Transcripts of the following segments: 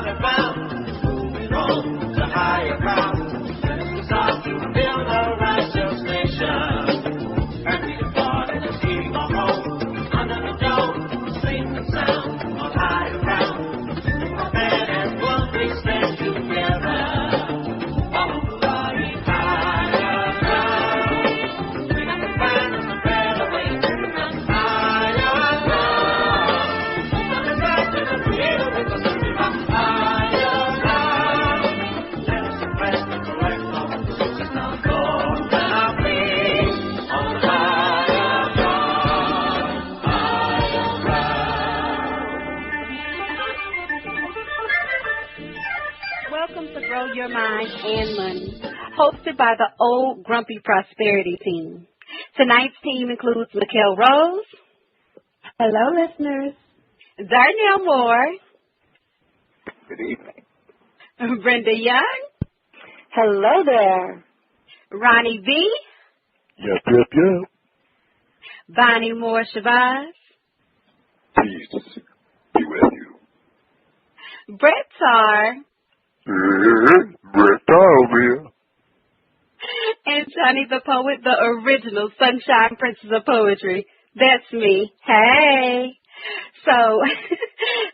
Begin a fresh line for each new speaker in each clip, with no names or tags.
solid ground, moving on to higher ground. We start to build a righteous nation. And we depart in the scheme of hope. Under the dome, sing the sound on higher ground. Man and woman, we stand together. All of the body higher ground. We got to find us a better way to run higher ground. From the back to the field, with the city rock higher ground. Let us impress the correct moment. It's just not going to be on higher ground, higher ground.
Welcome to Grow Your Mind and Money, hosted by the Old Grumpy Prosperity Team. Tonight's team includes Mikkel Rose. Hello, listeners. Darnell Moore.
Good evening.
Brenda Young.
Hello there.
Ronnie V.
Yep, yep, yep.
Bonnie Moore Shabazz.
Peace be with you.
Brett Tarr.
Brett over here.
And Johnny the Poet, the original Sunshine Princess of Poetry. That's me. Hey. So,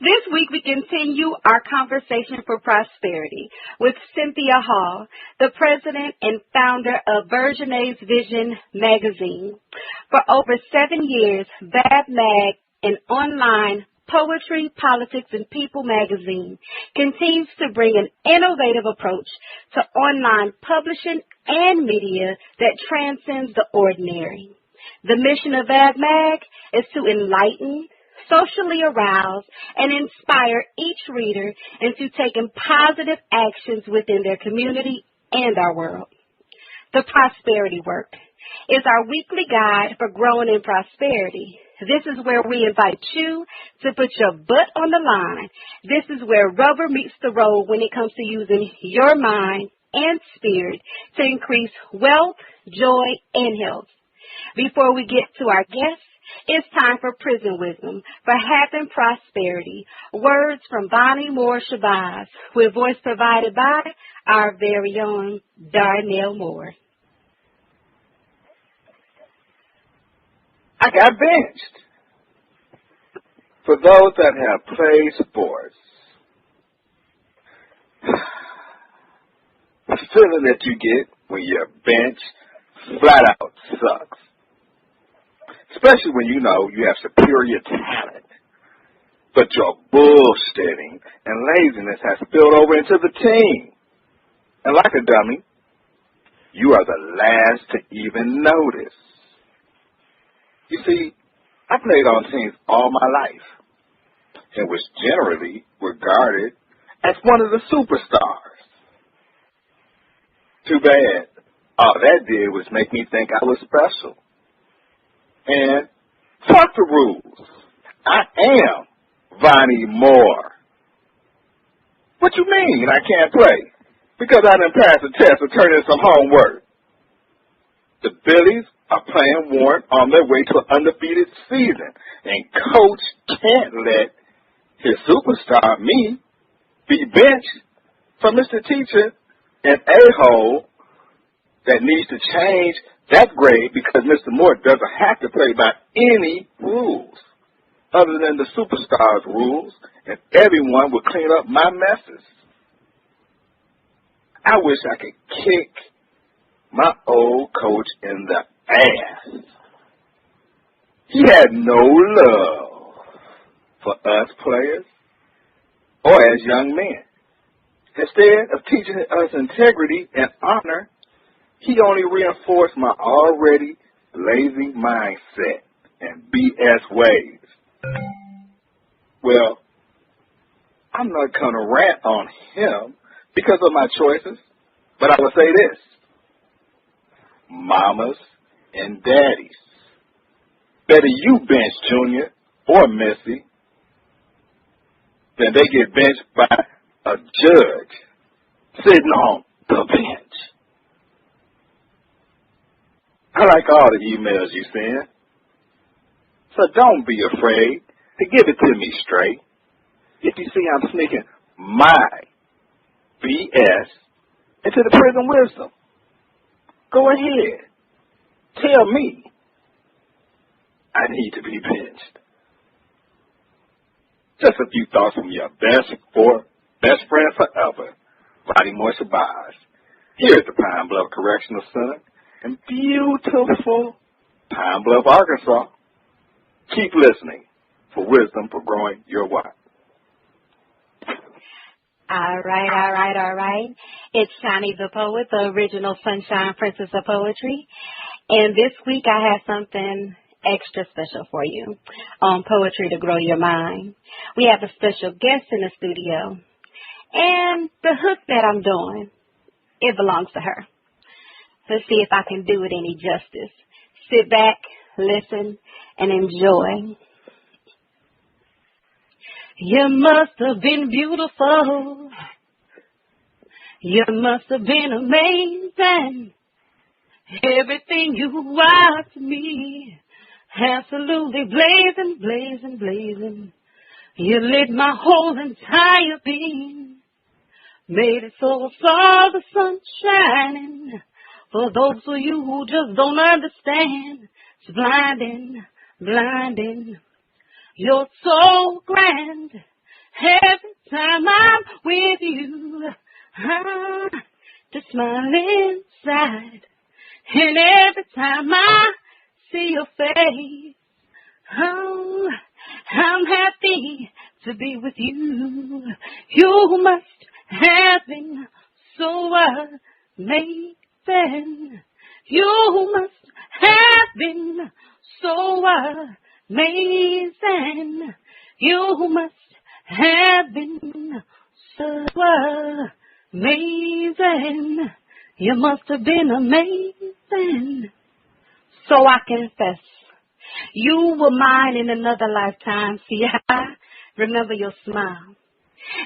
this week we continue our conversation for prosperity with Synthia Hall, the president and founder of VersionA's Vision magazine. For over 7 years, VAVMAG, an online poetry, politics, and people magazine, continues to bring an innovative approach to online publishing and media that transcends the ordinary. The mission of VAVMAG is to enlighten, socially arouse, and inspire each reader into taking positive actions within their community and our world. The Prosperity Work is our weekly guide for growing in prosperity. This is where we invite you to put your butt on the line. This is where rubber meets the road when it comes to using your mind and spirit to increase wealth, joy, and health. Before we get to our guests, it's time for Prison Wisdom for Health and Prosperity. Words from Bonnie Moore Shabazz, with voice provided by our very own Darnell Moore.
I got benched. For those that have played sports, the feeling that you get when you're benched flat out sucks. Especially when you know you have superior talent, but your bullshitting and laziness has spilled over into the team. And like a dummy, you are the last to even notice. You see, I played on teams all my life and was generally regarded as one of the superstars. Too bad. All that did was make me think I was special. And fuck the rules. I am Bonnie Moore. What you mean I can't play? Because I didn't pass the test or turn in some homework. The Billies are playing Warren on their way to an undefeated season. And Coach can't let his superstar, me, be benched for Mr. Teacher, an a-hole that needs to change that grade because Mr. Moore doesn't have to play by any rules other than the superstars rules, and everyone would clean up my messes. I wish I could kick my old coach in the ass. He had no love for us players or as young men. Instead of teaching us integrity and honor, he only reinforced my already lazy mindset and BS ways. Well, I'm not going to rant on him because of my choices, but I will say this. Mamas and daddies, better you bench Junior or Missy than they get benched by a judge sitting on the bench. I like all the emails you send, so don't be afraid to give it to me straight. If you see I'm sneaking my BS into the prison wisdom. Go ahead. Tell me I need to be benched. Just a few thoughts from your best friend forever, Roddy Moisture Bias. Here at the Pine Bluff Correctional Center in beautiful Pine Bluff, Arkansas. Keep listening for wisdom for growing your what?
All right. It's Shani the Poet, the original Sunshine Princess of Poetry. And this week I have something extra special for you on Poetry to Grow Your Mind. We have a special guest in the studio. And the hook that I'm doing, it belongs to her. Let's see if I can do it any justice. Sit back, listen, and enjoy. You must have been beautiful. You must have been amazing. Everything you are to me, absolutely blazing. You lit my whole entire being. Made it so I saw the sun shining. For those of you who just don't understand, it's blinding. You're so grand. Every time I'm with you, I just smile inside. And every time I see your face, oh, I'm happy to be with you. You must have been so amazing. You must have been so amazing. You must have been so amazing. You must have been amazing. So I confess, you were mine in another lifetime. See, I remember your smile.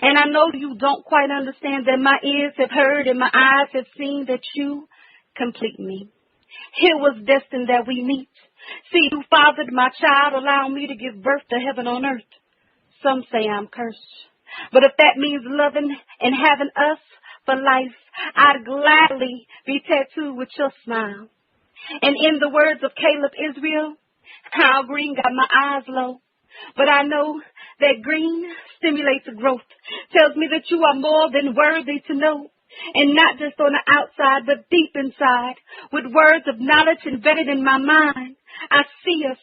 And I know you don't quite understand that my ears have heard and my eyes have seen that you complete me. It was destined that we meet. See, you fathered my child, allow me to give birth to heaven on earth. Some say I'm cursed. But if that means loving and having us for life, I'd gladly be tattooed with your smile. And in the words of Caleb Israel, how green got my eyes low. But I know that green stimulates growth, tells me that you are more than worthy to know. And not just on the outside, but deep inside, with words of knowledge embedded in my mind. I see us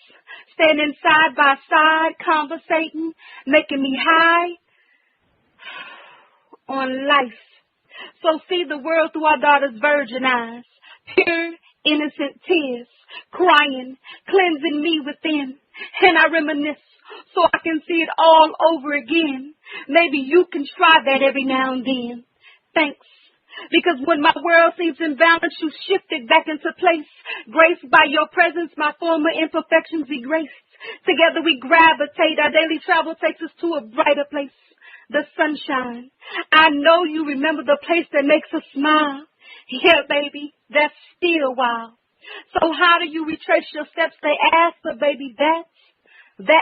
standing side by side, conversating, making me high on life. So see the world through our daughter's virgin eyes, pure, innocent tears, crying, cleansing me within. And I reminisce so I can see it all over again. Maybe you can try that every now and then. Thanks. Because when my world seems imbalanced, you shift it back into place. Graced by your presence, my former imperfections erased. Together we gravitate. Our daily travel takes us to a brighter place. The sunshine. I know you remember the place that makes us smile. Yeah, baby, that's still wild. So how do you retrace your steps? They ask, but baby, that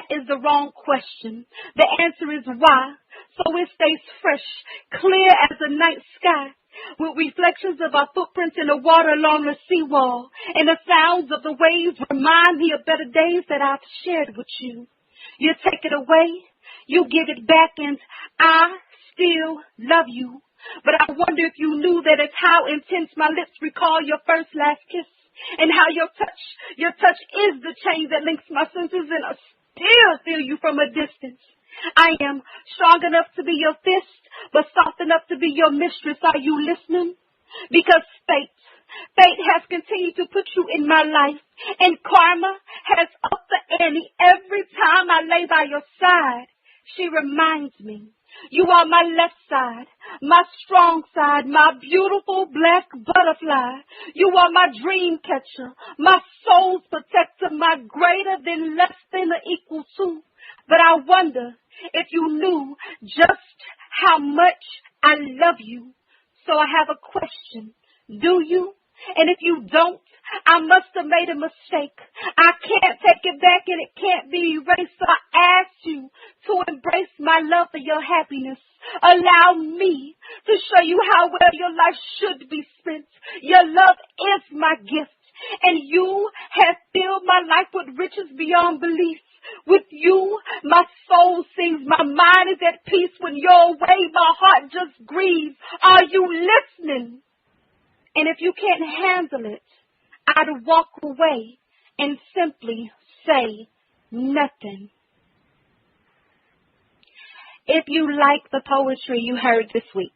is the wrong question. The answer is why. So it stays fresh, clear as the night sky, with reflections of our footprints in the water along the seawall. And the sounds of the waves remind me of better days that I've shared with you. You take it away, you give it back, and I still love you. But I wonder if you knew that it's how intense my lips recall your first last kiss, and how your touch is the chain that links my senses, and I still feel you from a distance. I am strong enough to be your fist, but soft enough to be your mistress. Are you listening? Because fate has continued to put you in my life, and karma has upped the ante every time I lay by your side. She reminds me, you are my left side, my strong side, my beautiful black butterfly. You are my dream catcher, my soul's protector, my greater than, less than, or equal to. But I wonder if you knew just how much I love you. So I have a question. Do you? And if you don't, I must have made a mistake. I can't take it back and it can't be erased. So I ask you to embrace my love for your happiness. Allow me to show you how well your life should be spent. Your love is my gift, and you have filled my life with riches beyond belief. With you, my soul sings, my mind is at peace. When you're away, my heart just grieves. Are you listening? And if you can't handle it, I'd walk away and simply say nothing. If you like the poetry you heard this week,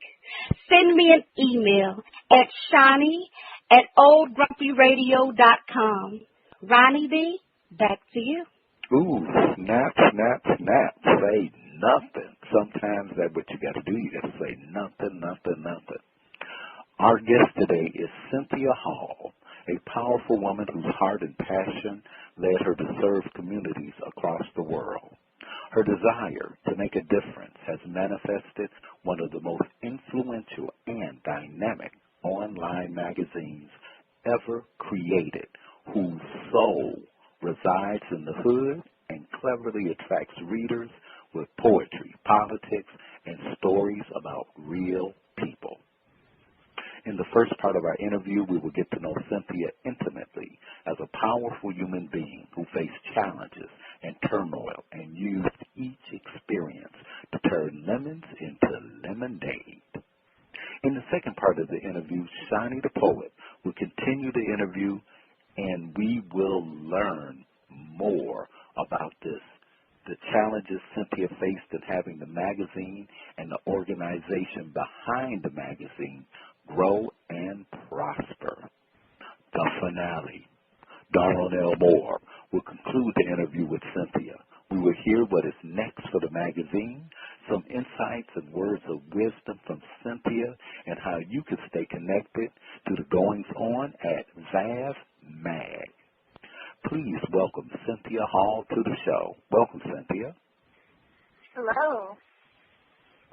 send me an email at shani@oldgrumpyradio.com. Ronnie B., back to you.
Ooh, snap, snap, snap. Say nothing. Sometimes that's what you got to do. You got to say nothing, nothing, nothing. Our guest today is Synthia Hall, a powerful woman whose heart and passion led her to serve communities across the world. Her desire to make a difference has manifested one of the most influential and dynamic online magazines ever created, whose soul resides in the hood and cleverly attracts readers with poetry, politics, and stories about real people. In the first part of our interview, we will get to know Synthia intimately as a powerful human being who faced challenges and turmoil and used each experience to turn lemons into lemonade. In the second part of the interview, Shani the poet will continue the interview, and we will learn more about the challenges Synthia faced in having the magazine and the organization behind the magazine grow and prosper. The finale, Darnell Moore, will conclude the interview with Synthia. We will hear what is next for the magazine, some insights and words of wisdom from Synthia, and how you can stay connected to the goings-on at VAVMAG. Please welcome Synthia Hall to the show. Welcome, Synthia.
Hello.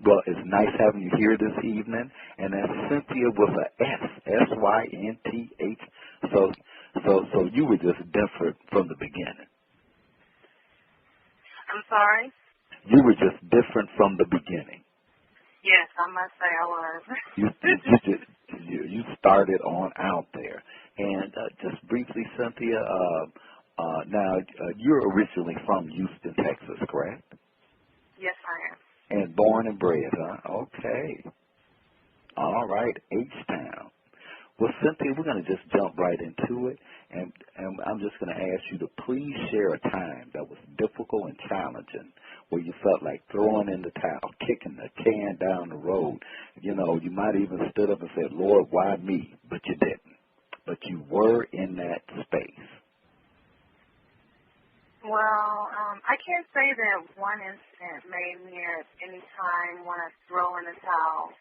Well, it's nice having you here this evening, and that's Synthia with a S, S-Y-N-T-H. So you were just different from the beginning.
I'm sorry?
You were just different from the beginning.
Yes, I must say I was.
You started on out there. And just briefly, Synthia, now you're originally from Houston, Texas, correct?
Yes, I am.
And born and bred, huh? Okay. All right, H-Town. Well, Synthia, we're going to just jump right into it, and I'm just going to ask you to please share a time that was difficult and challenging, where you felt like throwing in the towel, kicking the can down the road. You know, you might even stood up and said, Lord, why me? But you didn't. But you were in that space.
Well, I can't say that one incident made me at any time want to throw in the towel.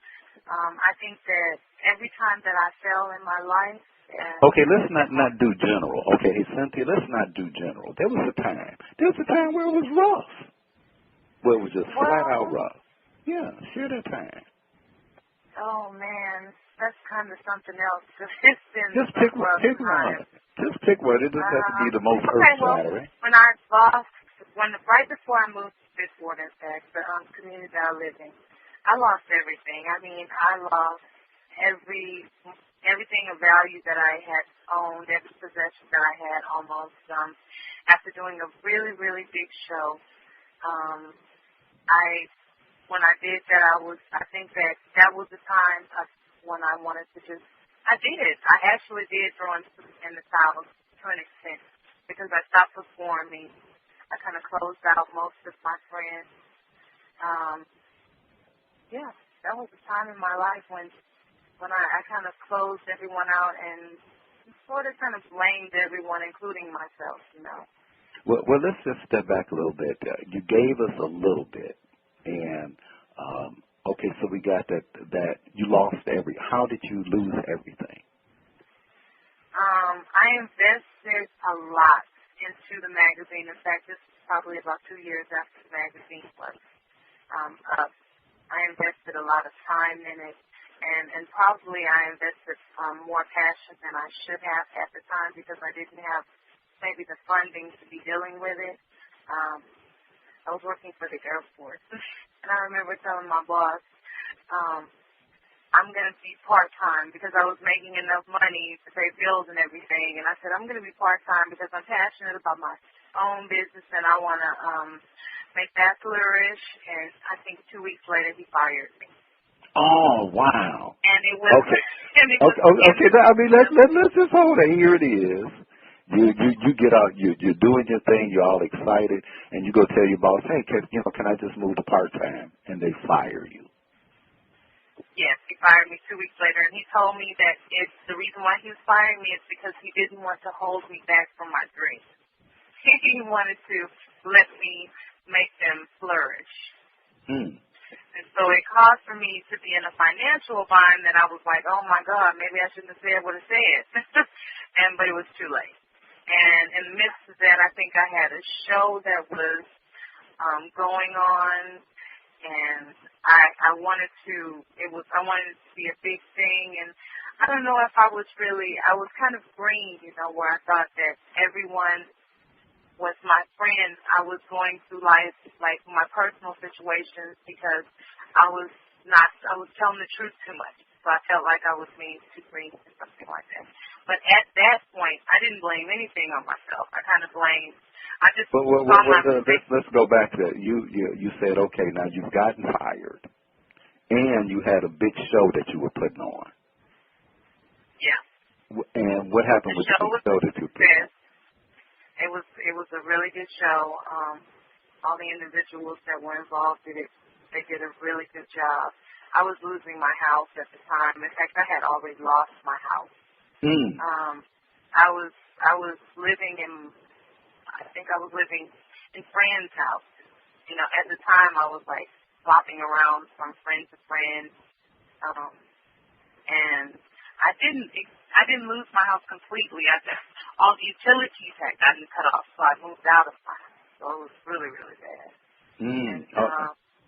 I think that every time that I fell in my life...
Okay, let's not do general. Okay, hey, Synthia, let's not do general. There was a time where it was rough. Where it was just flat out rough. Yeah, share that time.
Oh, man, that's kind of something else. It's been
just pick one. Just pick one. It doesn't have to be the most earth-shattering.
When I lost, right before I moved to Fitchburg, in fact, the community that I live in, I lost everything. I mean, I lost everything of value that I had owned, every possession that I had almost. After doing a really, really big show, when I did that, I think that was the time when I wanted to I actually did throw in the towel to an extent, because I stopped performing. I kind of closed out most of my friends. Yeah, that was the time in my life when I kind of closed everyone out and sort of kind of blamed everyone, including myself, you know.
Well, let's just step back a little bit. You gave us a little bit, and okay, so we got that you lost how did you lose everything?
I invested a lot into the magazine. In fact, this is probably about 2 years after the magazine was up. I invested a lot of time in it, and probably I invested more passion than I should have at the time because I didn't have maybe the funding to be dealing with it. I was working for the Air Force, and I remember telling my boss, I'm going to be part-time because I was making enough money to pay bills and everything. And I said, I'm going to be part-time because I'm passionate about my own business and I want to make that flourish. And I think 2 weeks later, he fired me.
Oh, wow.
And it was...
Okay.
And it was,
Okay. I mean, let's just hold it. Here it is. You get out, you're doing your thing, you're all excited, and you go tell your boss, hey, can I just move to part-time? And they fire you.
Yes, he fired me 2 weeks later, and he told me that the reason why he was firing me is because he didn't want to hold me back from my dreams. He wanted to let me make them flourish. And so it caused for me to be in a financial bind that I was like, oh, my God, maybe I shouldn't have said what I said. But it was too late. And in the midst of that, I think I had a show that was going on, and I wanted it to be a big thing, and I don't know if I was kind of green, where I thought that everyone was my friend. I was going through life, like my personal situations, because I was telling the truth too much, so I felt like I was being too green or something like that. But at that point, I didn't blame anything on myself. I kind of blamed. I just
let's go back to that. You said, okay, now you've gotten fired, and you had a big show that you were putting on.
Yeah.
And what happened with the show that you put on?
It was a really good show. All the individuals that were involved in it, they did a really good job. I was losing my house at the time. In fact, I had already lost my house. I was living in friends' house. At the time I was like flopping around from friend to friend. And I didn't lose my house completely. All the utilities had gotten cut off, so I moved out of my house. So it was really, really bad.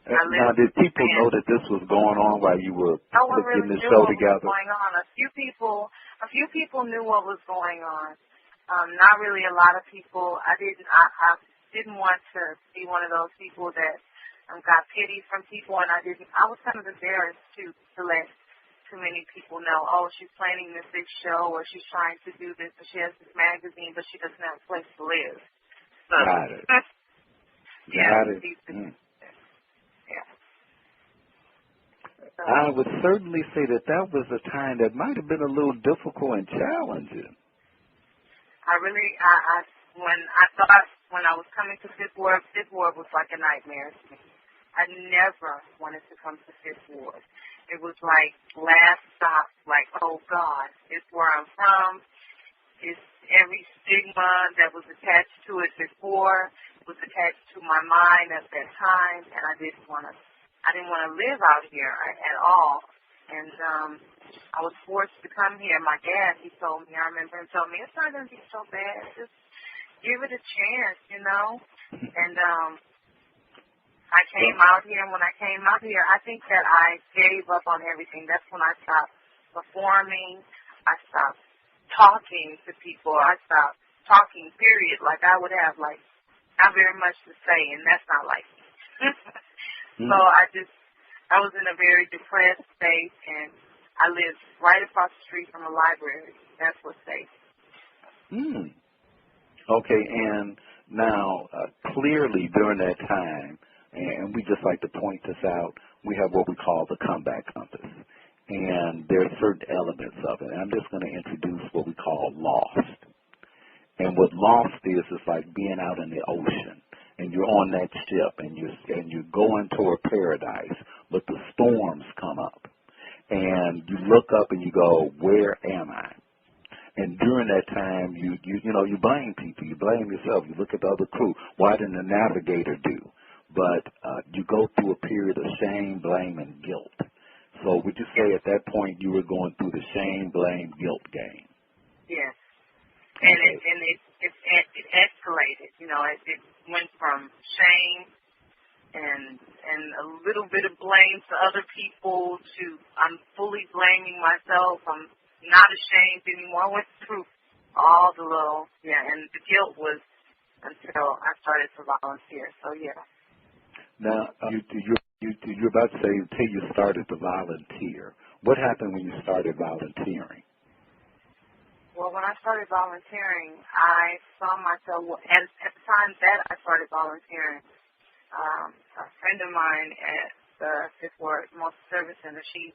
Now, did people know that this was going on while you were putting this show together?
Going on. A few people knew what was going on. Not really a lot of people. I didn't want to be one of those people that got pity from people, and I was kind of embarrassed to let too many people know, oh, she's planning this big show, or she's trying to do this, or she has this magazine, but she doesn't have a place to live. So,
got it. Got it.
Yeah. So,
I would certainly say that was a time that might have been a little difficult and challenging.
When I was coming to Fifth Ward was like a nightmare to me. I never wanted to come to Fifth Ward. It was like last stop, like, oh, God, it's where I'm from. It's every stigma that was attached to it before was attached to my mind at that time, and I didn't want to live out here at all. And I was forced to come here. My dad, I remember him telling me, it's not going to be so bad. Just give it a chance, And I came out here, and when I came out here, I think that I gave up on everything. That's when I stopped performing. I stopped talking to people. I stopped talking, period. Like I would have, not very much to say, and that's not like me. So I was in a very depressed state, and I lived right across the street from a library. That's what saved me.
Okay, and now, clearly during that time, and we just like to point this out, we have what we call the comeback compass. And there are certain elements of it. And I'm just going to introduce what we call lost. And what lost is like being out in the ocean. And you're on that ship, and you're going toward paradise, but the storms come up. And you look up and you go, where am I? And during that time, you blame people. You blame yourself. You look at the other crew. Why didn't the navigator do? But you go through a period of shame, blame, and guilt. So would you say at that point you were going through the shame, blame, guilt game? Yes.
And it escalated. It went from shame and a little bit of blame to other people. I'm fully blaming myself. I'm not ashamed anymore. I went through all the little, and the guilt was until I started to volunteer. So, yeah.
Now, you're about to say until you started to volunteer. What happened when you started volunteering?
Well, when I started volunteering, I saw myself, at the time that I started volunteering, a friend of mine at the Fifth Ward Multi-Service Center, she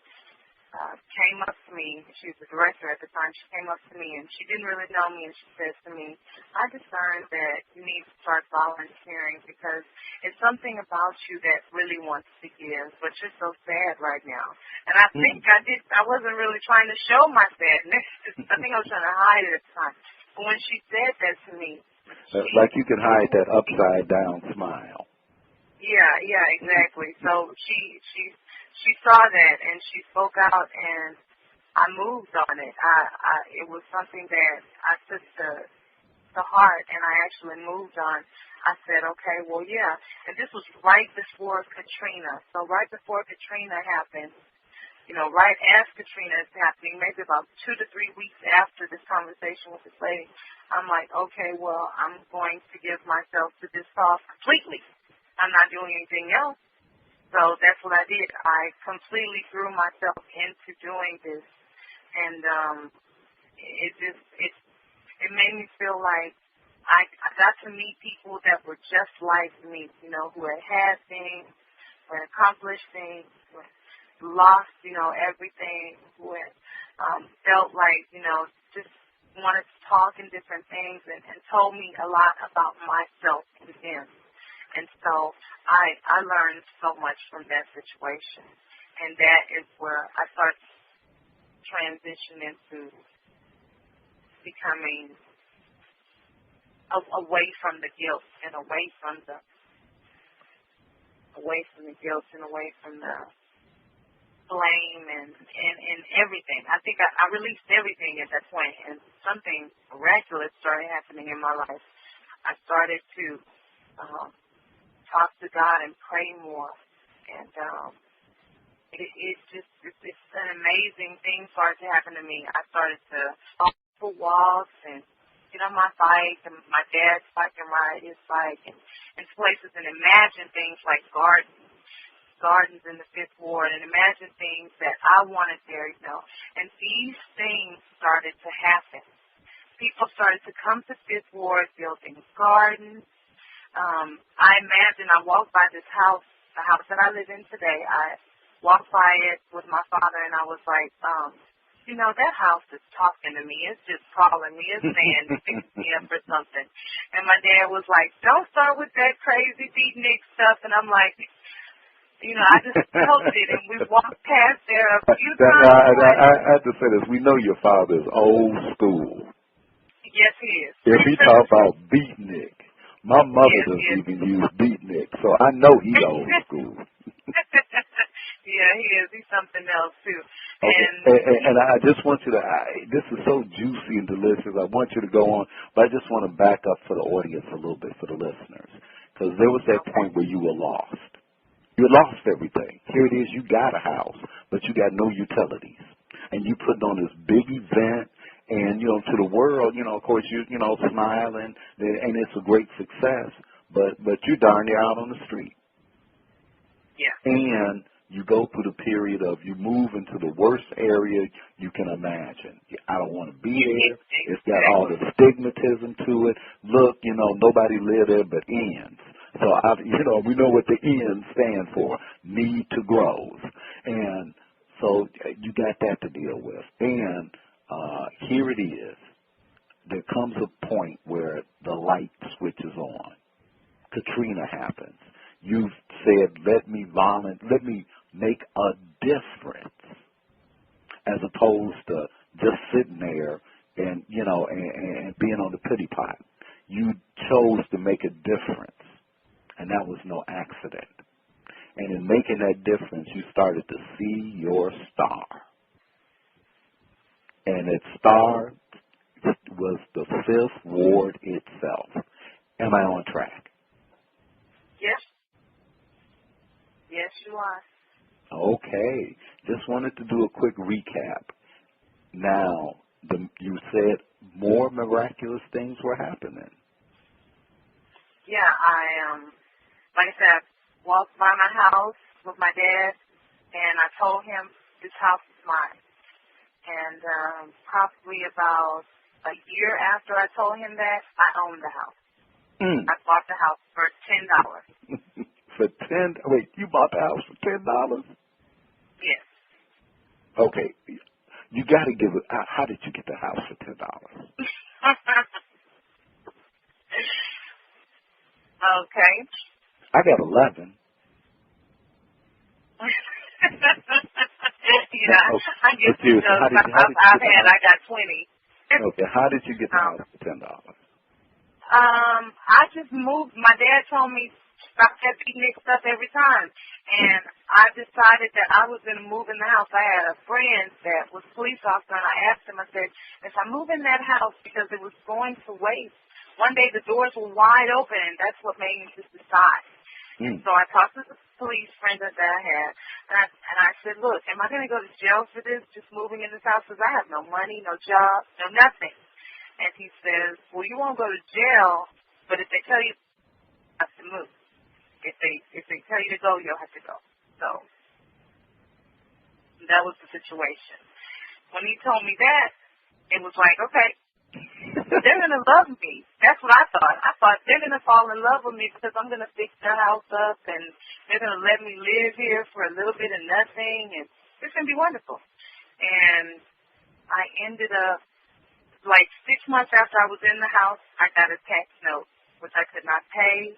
came up to me. She was the director at the time. She came up to me, and she didn't really know me, and she said to me, I discerned that you need to start volunteering because it's something about you that really wants to give, but you're so sad right now. And I think I wasn't really trying to show my sadness. I think I was trying to hide it at the time. But when she said that to me,
like you can hide that upside down smile.
Yeah, exactly. So she saw that and she spoke out, and I moved on it. It was something that I took to heart, and I actually moved on. I said, okay, well, yeah. And this was right before Katrina. So right before Katrina happened, right as Katrina is happening, maybe about 2 to 3 weeks after this conversation with this lady, I'm like, okay, well, I'm going to give myself to this cause completely. I'm not doing anything else. So that's what I did. I completely threw myself into doing this, and it made me feel like I got to meet people that were just like me, who had things, who had accomplished things, who had lost, everything, who had felt like, just wanted to talk in different things, and told me a lot about myself and them. And so I learned so much from that situation. And that is where I started to transition into becoming away from the guilt and away from the guilt and away from the blame and everything. I think I released everything at that point, and something miraculous started happening in my life. I started to talk to God and pray more, and it's an amazing thing started to happen to me. I started to walk for walks and get on my bike, and my dad's bike, and ride his bike, and places, and imagine things like gardens in the Fifth Ward, and imagine things that I wanted there, And these things started to happen. People started to come to Fifth Ward building gardens. I imagine I walked by this house, the house that I live in today. I walked by it with my father, and I was like, that house is talking to me. It's just calling me. It's saying, pick me up or something. And my dad was like, don't start with that crazy beatnik stuff. And I'm like, I just felt it, and we walked past there a few times.
I have to say this. We know your father is old school.
Yes, he is.
If he talk about beatnik, my mother doesn't even use beatnik, so I know he's old school.
Yeah, he is. He's something else, too.
Okay. And I just want you to, this is so juicy and delicious. I want you to go on, but I just want to back up for the audience a little bit, for the listeners, because there was that point where you were lost. You lost everything. Here it is, you got a house, but you got no utilities. And you put on this big event, and, to the world, of course, you smiling, and it's a great success, but you're darn near out on the street.
Yeah.
And you go through the period of, you move into the worst area you can imagine. I don't want to be there. It's got all the stigmatism to it. Look, nobody live there but ends. So, we know what the ends stand for, need to grow. And so you got that to deal with. And here it is. There comes a point where the light switches on. Katrina happens. You've said, let me make a difference, as opposed to just sitting there and being on the pity pot. You chose to make a difference, and that was no accident. And in making that difference, you started to see your star. And its star was the Fifth Ward itself. Am I on track?
Yes. Yes, you are.
Okay. Just wanted to do a quick recap. Now, you said more miraculous things were happening.
Yeah, like I said, I walked by my house with my dad, and I told him this house is mine. And probably about a year after I told him that, I owned the house. I bought the house for $10.
For wait, you bought the house for $10?
Yes.
Okay. You got to give it. How did you get the house for $10?
Okay.
I got 11.
Yeah, I guess I got 20.
Okay, how did you get the house for $10?
I just moved. My dad told me stop that beat mixed up every time, and I decided that I was going to move in the house. I had a friend that was a police officer, and I asked him. I said, if I move in that house because it was going to waste, one day the doors were wide open, and that's what made me just decide. And so I talked to the police friend that I had, and I said, look, am I going to go to jail for this, just moving in this house? Because I have no money, no job, no nothing. And he says, well, you won't go to jail, but if they tell you have to move. If they tell you to go, you'll have to go. So that was the situation. When he told me that, it was like, okay, they're going to love me. That's what I thought. I thought they're going to fall in love with me because I'm going to fix their house up and they're going to let me live here for a little bit of nothing, and it's going to be wonderful. And I ended up, like 6 months after I was in the house, I got a tax note, which I could not pay,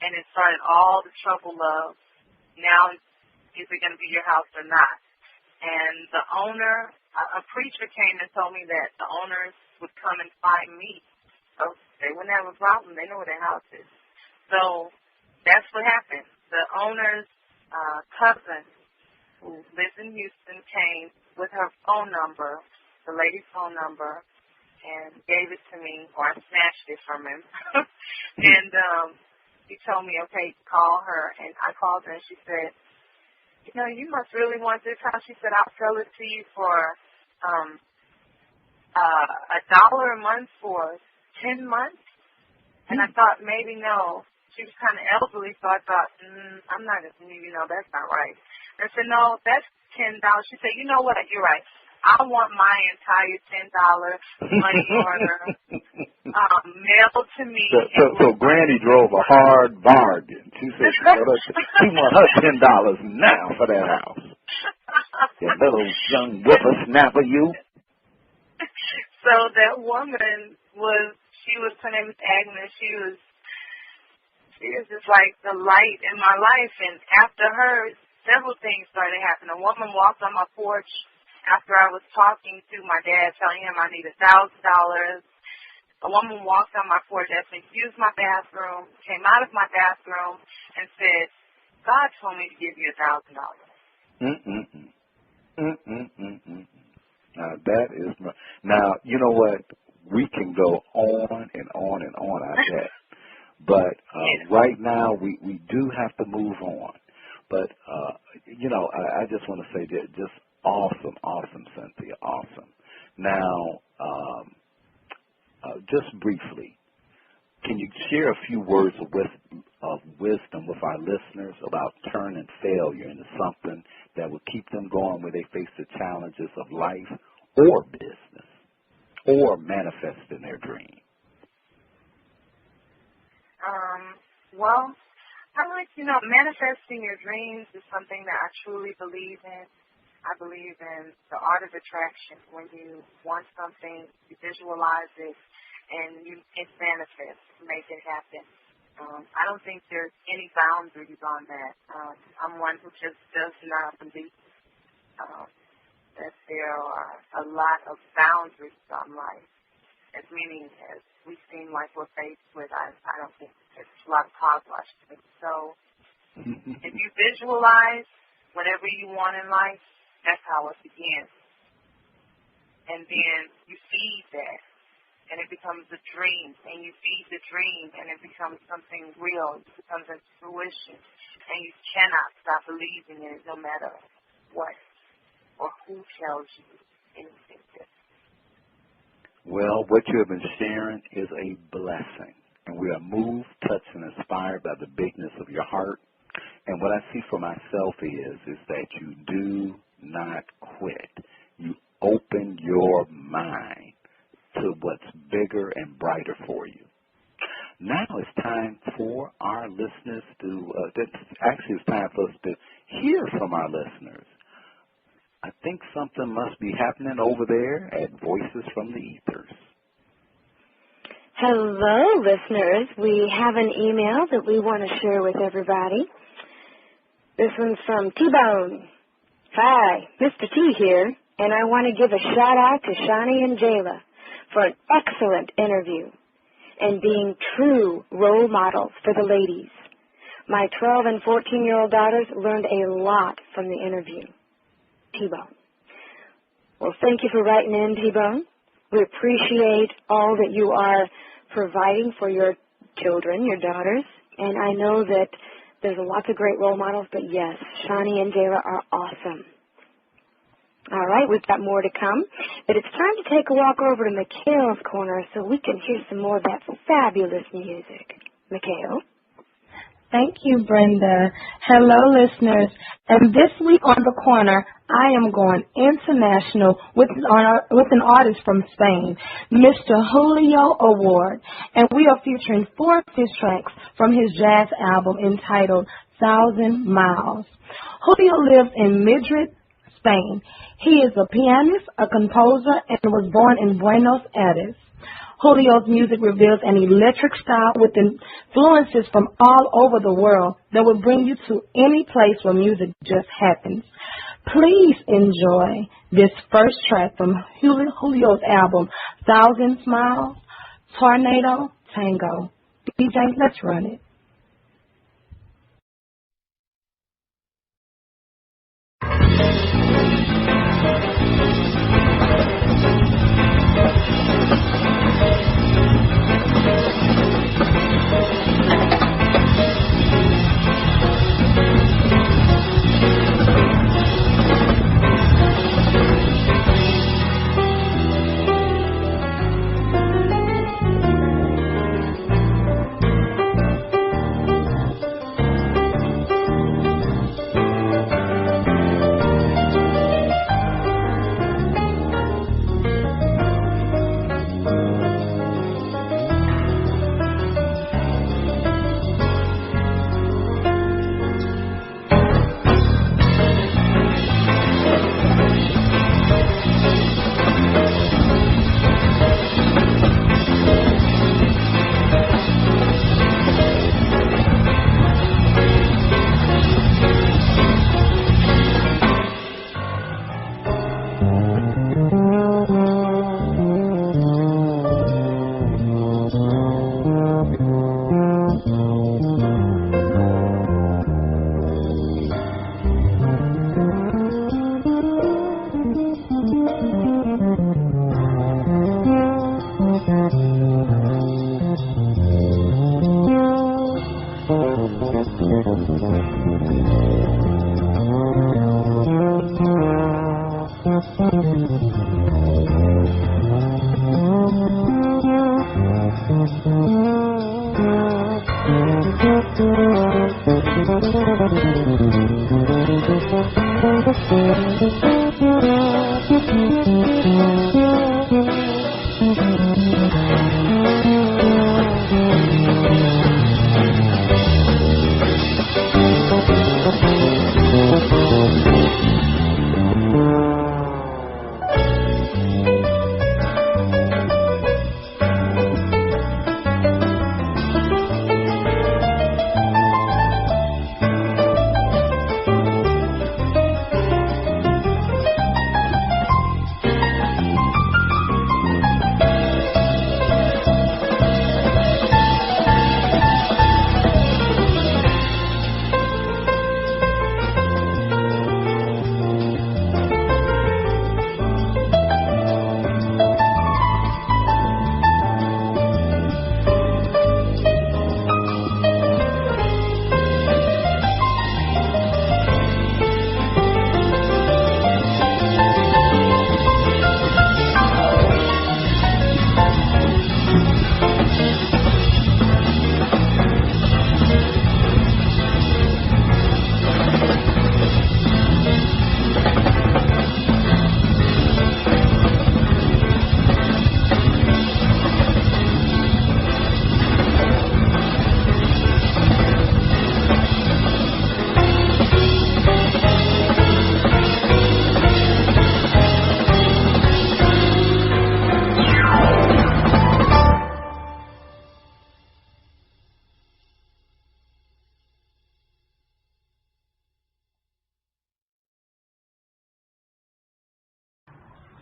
and it started all the trouble of, now is it going to be your house or not? And the owner, a preacher came and told me that the owners would come and find me. So they wouldn't have a problem. They know where their house is. So that's what happened. The owner's cousin, who lives in Houston, came with her phone number, the lady's phone number, and gave it to me, or I snatched it from him. And he told me, okay, call her. And I called her, and she said, you know, you must really want this house. She said, I'll sell it to you for $1 a month for 10 months. And I thought, maybe no. She was kind of elderly, so I thought, I'm not, that's not right. And I said, no, that's $10. She said, you know what, you're right. I want my entire $10 money order mailed to me.
So Granny drove a hard bargain. She said she want her $10 now for that house. You little young whippersnapper, you.
So that woman her name was Agnes. She was just like the light in my life. And after her, several things started happening. A woman walked on my porch after I was talking to my dad, telling him I need $1,000. A woman walked on my porch, asked me to use my bathroom, came out of my bathroom, and said, God told me to give you $1,000.
Now, that is now, you know what? We can go on and on and on, I bet. But right now, we do have to move on. But, I just want to say that just awesome, Synthia, awesome. Now, just briefly, can you share a few words of wisdom with our listeners about turning failure into something that will keep them going where they face the challenges of life or business or manifesting their dream?
Well, I like, manifesting your dreams is something that I truly believe in. I believe in the art of attraction. When you want something, you visualize it, and it manifests, make it happen. I don't think there's any boundaries on that. I'm one who just does not believe that there are a lot of boundaries on life. As many as we seem like we're faced with, I don't think there's a lot of hogwash to it. So if you visualize whatever you want in life, that's how it begins. And then you feed that. and it becomes a dream, and you feed the dream, and it becomes something real. It becomes a fruition, and you cannot stop believing in it no matter what or who tells you anything different.
Well, what you have been sharing is a blessing, and we are moved, touched, and inspired by the bigness of your heart. And what I see for myself is that you do not quit. You open your mind to what's bigger and brighter for you. Now it's time for our listeners it's time for us to hear from our listeners. I think something must be happening over there at Voices from the Ethers.
Hello, listeners. We have an email that we want to share with everybody. This one's from T-Bone. Hi, Mr. T here, and I want to give a shout-out to Shani and Jayla for an excellent interview and being true role models for the ladies. My 12 and 14-year-old daughters learned a lot from the interview. T-Bone. Well, thank you for writing in, T-Bone. We appreciate all that you are providing for your children, your daughters, and I know that there's lots of great role models, but yes, Shani and Jayla are awesome. All right, we've got more to come, but it's time to take a walk over to Mikhail's corner so we can hear some more of that fabulous music. Mikhail?
Thank you, Brenda. Hello, listeners. And this week on the corner, I am going international with an artist from Spain, Mr. Julio Award. And we are featuring 4 of his tracks from his jazz album entitled 1,000 Miles. Julio lives in Madrid, Spain. He is a pianist, a composer, and was born in Buenos Aires. Julio's music reveals an electric style with influences from all over the world that will bring you to any place where music just happens. Please enjoy this first track from Julio's album, 1,000 Miles, Tornado Tango. DJ, let's run it.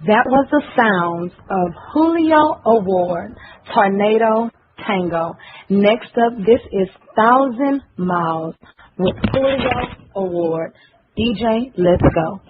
That was the sounds of Julio Award, Tornado Tango. Next up, this is 1,000 Miles with Julio Award. DJ, let's go.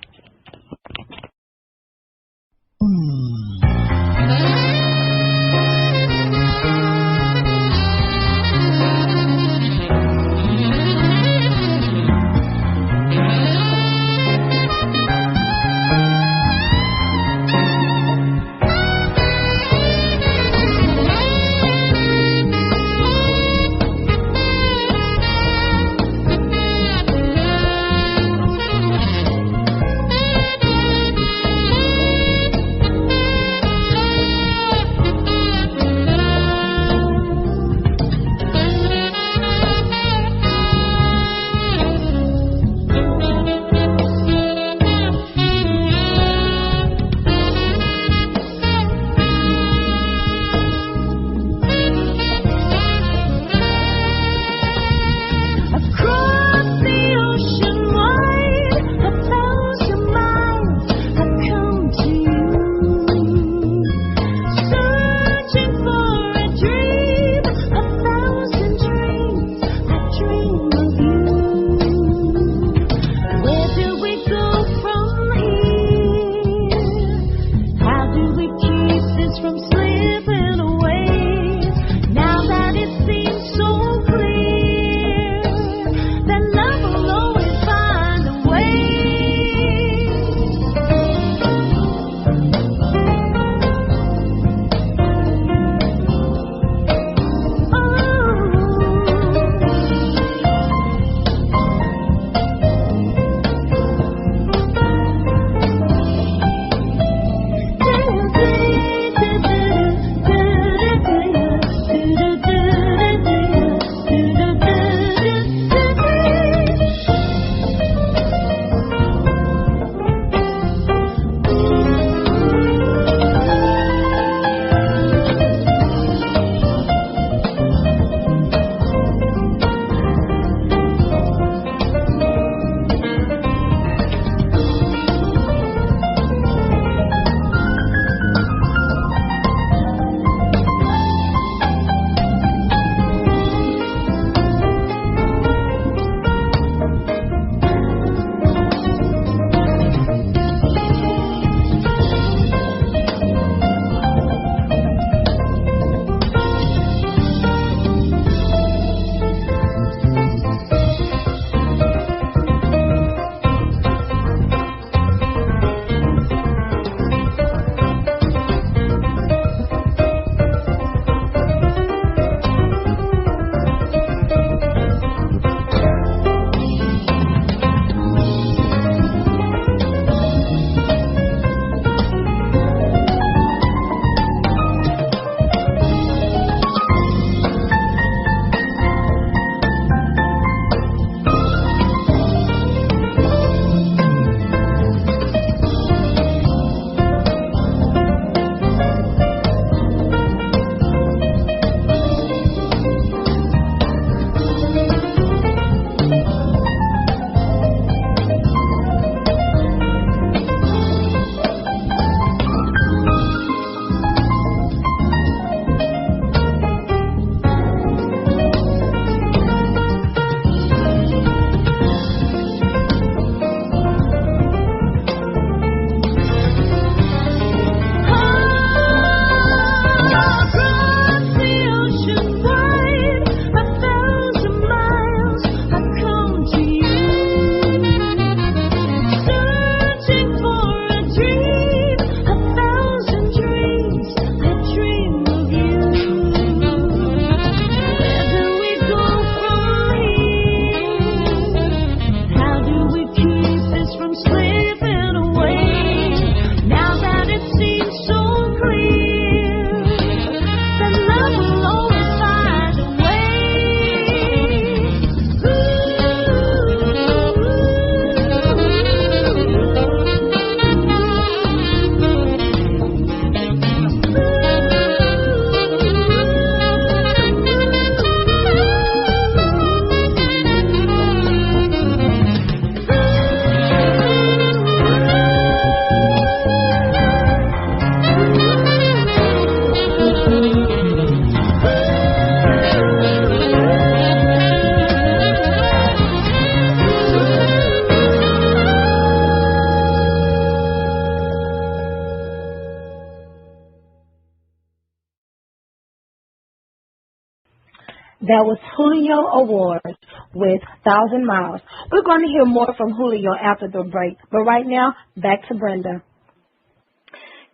That was Julio Award with 1,000 Miles. We're going to hear more from Julio after the break. But right now, back to Brenda.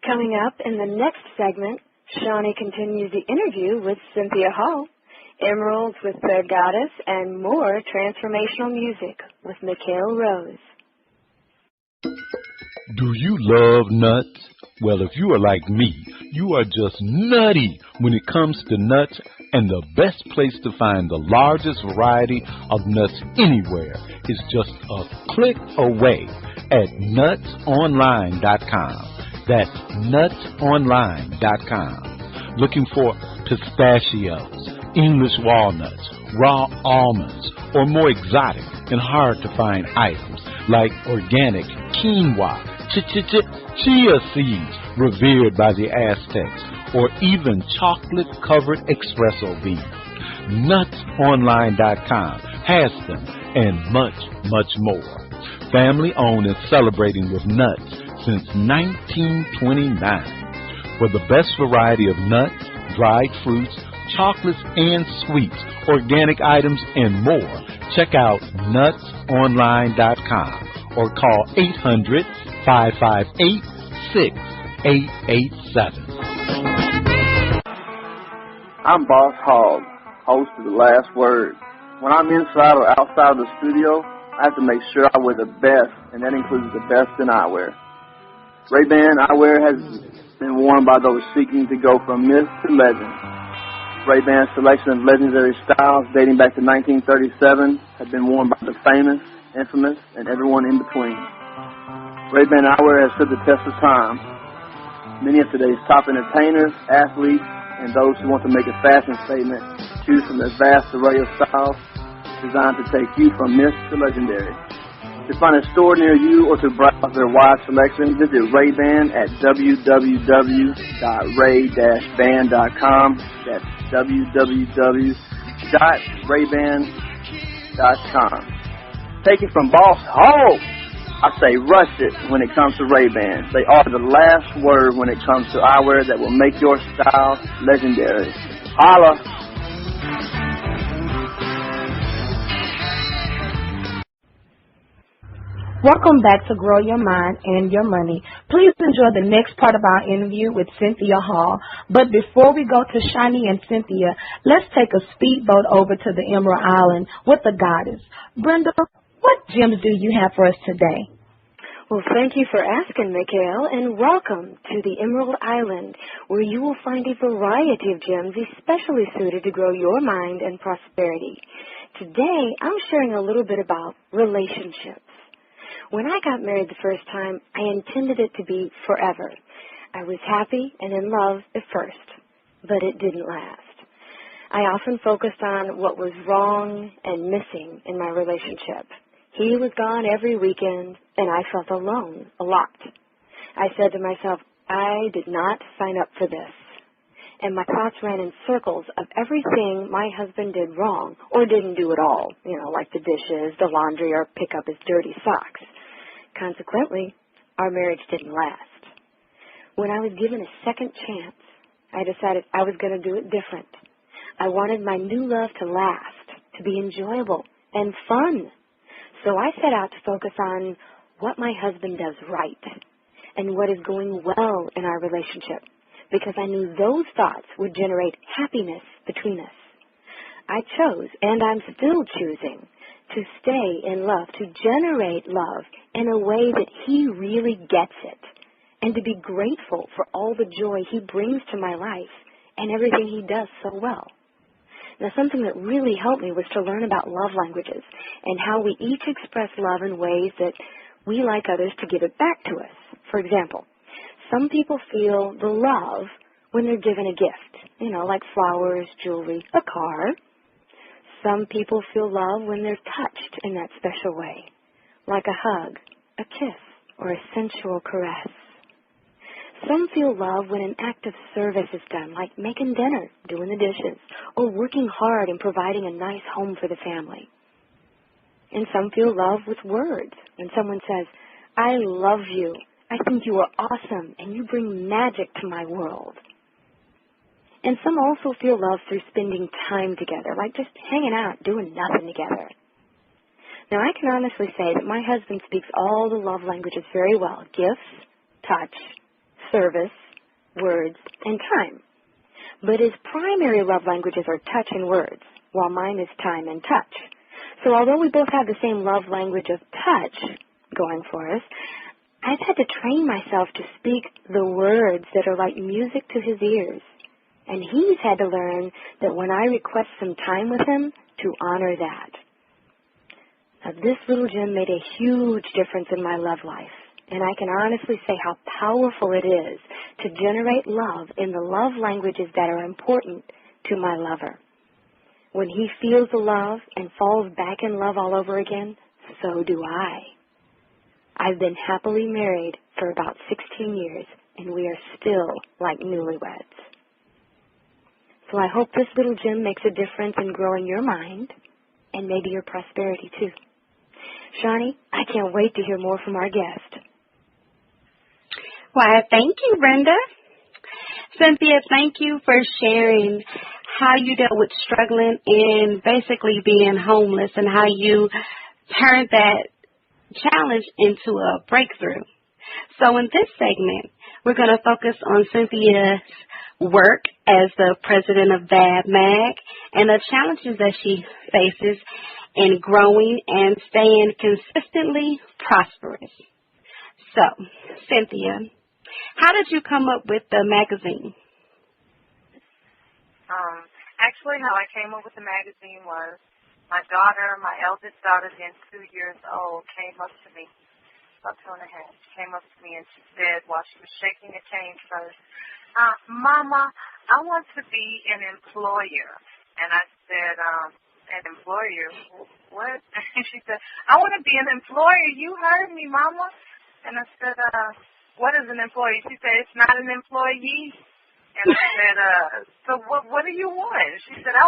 Coming up in the next segment, Shawnee continues the interview with Synthia Hall, Emeralds with their Goddess, and more transformational music with Mikhail Rose.
Do you love nuts? Well, if you are like me, you are just nutty when it comes to nuts, and the best place to find the largest variety of nuts anywhere is just a click away at nutsonline.com. That's nutsonline.com. Looking for pistachios, English walnuts, raw almonds, or more exotic and hard to find items like organic quinoa, chia seeds revered by the Aztecs, or even chocolate-covered espresso beans. Nutsonline.com has them and much, much more. Family-owned and celebrating with nuts since 1929. For the best variety of nuts, dried fruits, chocolates and sweets, organic items, and more, check out nutsonline.com or call 800-558-6887.
I'm Boss Hogg, host of The Last Word. When I'm inside or outside of the studio, I have to make sure I wear the best, and that includes the best in eyewear. Ray-Ban eyewear has been worn by those seeking to go from myth to legend. Ray-Ban's selection of legendary styles dating back to 1937 have been worn by the famous, infamous, and everyone in between. Ray-Ban eyewear has stood the test of time. Many of today's top entertainers, athletes, and those who want to make a fashion statement choose from their vast array of styles designed to take you from myth to legendary. To find a store near you or to browse their wide selection, visit Ray-Ban at www.ray-ban.com. That's www.rayban.com. Take it from Boss Hogg. I say rush it when it comes to Ray-Ban. They are the last word when it comes to eyewear that will make your style legendary. Holla!
Welcome back to Grow Your Mind and Your Money. Please enjoy the next part of our interview with Synthia Hall. But before we go to Shawnee and Synthia, let's take a speedboat over to the Emerald Island with the Goddess. Brenda, what gems do you have for us today?
Well, thank you for asking, Mikhail, and welcome to the Emerald Island, where you will find a variety of gems especially suited to grow your mind and prosperity. Today, I'm sharing a little bit about relationships. When I got married the first time, I intended it to be forever. I was happy and in love at first, but it didn't last. I often focused on what was wrong and missing in my relationship. He was gone every weekend, and I felt alone a lot. I said to myself, I did not sign up for this. And my thoughts ran in circles of everything my husband did wrong or didn't do at all, like the dishes, the laundry, or pick up his dirty socks. Consequently, our marriage didn't last. When I was given a second chance, I decided I was going to do it different. I wanted my new love to last, to be enjoyable and fun. So I set out to focus on what my husband does right and what is going well in our relationship, because I knew those thoughts would generate happiness between us. I chose, and I'm still choosing, to stay in love, to generate love in a way that he really gets it, and to be grateful for all the joy he brings to my life and everything he does so well. Now, something that really helped me was to learn about love languages and how we each express love in ways that we like others to give it back to us. For example, some people feel the love when they're given a gift, like flowers, jewelry, a car. Some people feel love when they're touched in that special way, like a hug, a kiss, or a sensual caress. Some feel love when an act of service is done, like making dinner, doing the dishes, or working hard and providing a nice home for the family. And some feel love with words, when someone says, I love you, I think you are awesome, and you bring magic to my world. And some also feel love through spending time together, like just hanging out, doing nothing together. Now, I can honestly say that my husband speaks all the love languages very well: gifts, touch, service, words, and time. But his primary love languages are touch and words, while mine is time and touch. So although we both have the same love language of touch going for us, I've had to train myself to speak the words that are like music to his ears. And he's had to learn that when I request some time with him, to honor that. Now, this little gem made a huge difference in my love life. And I can honestly say how powerful it is to generate love in the love languages that are important to my lover. When he feels the love and falls back in love all over again, so do I. I've been happily married for about 16 years, and we are still like newlyweds. So I hope this little gem makes a difference in growing your mind and maybe your prosperity too. Shawnee, I can't wait to hear more from our guest.
Why, thank you, Brenda. Synthia, thank you for sharing how you dealt with struggling and basically being homeless and how you turned that challenge into a breakthrough. So in this segment, we're going to focus on Cynthia's work as the president of VAVMAG and the challenges that she faces in growing and staying consistently prosperous. So, Synthia, how did you come up with the magazine?
Actually, how I came up with the magazine was my daughter, my eldest daughter, then 2 years old, came up to me, about 2 and a half. She came up to me and she said, while she was shaking a cane first, Mama, I want to be an employer. And I said, an employer? What? And she said, I want to be an employer. You heard me, Mama. And I said, what is an employee? She said, it's not an employee. And I said, so what do you want? She said,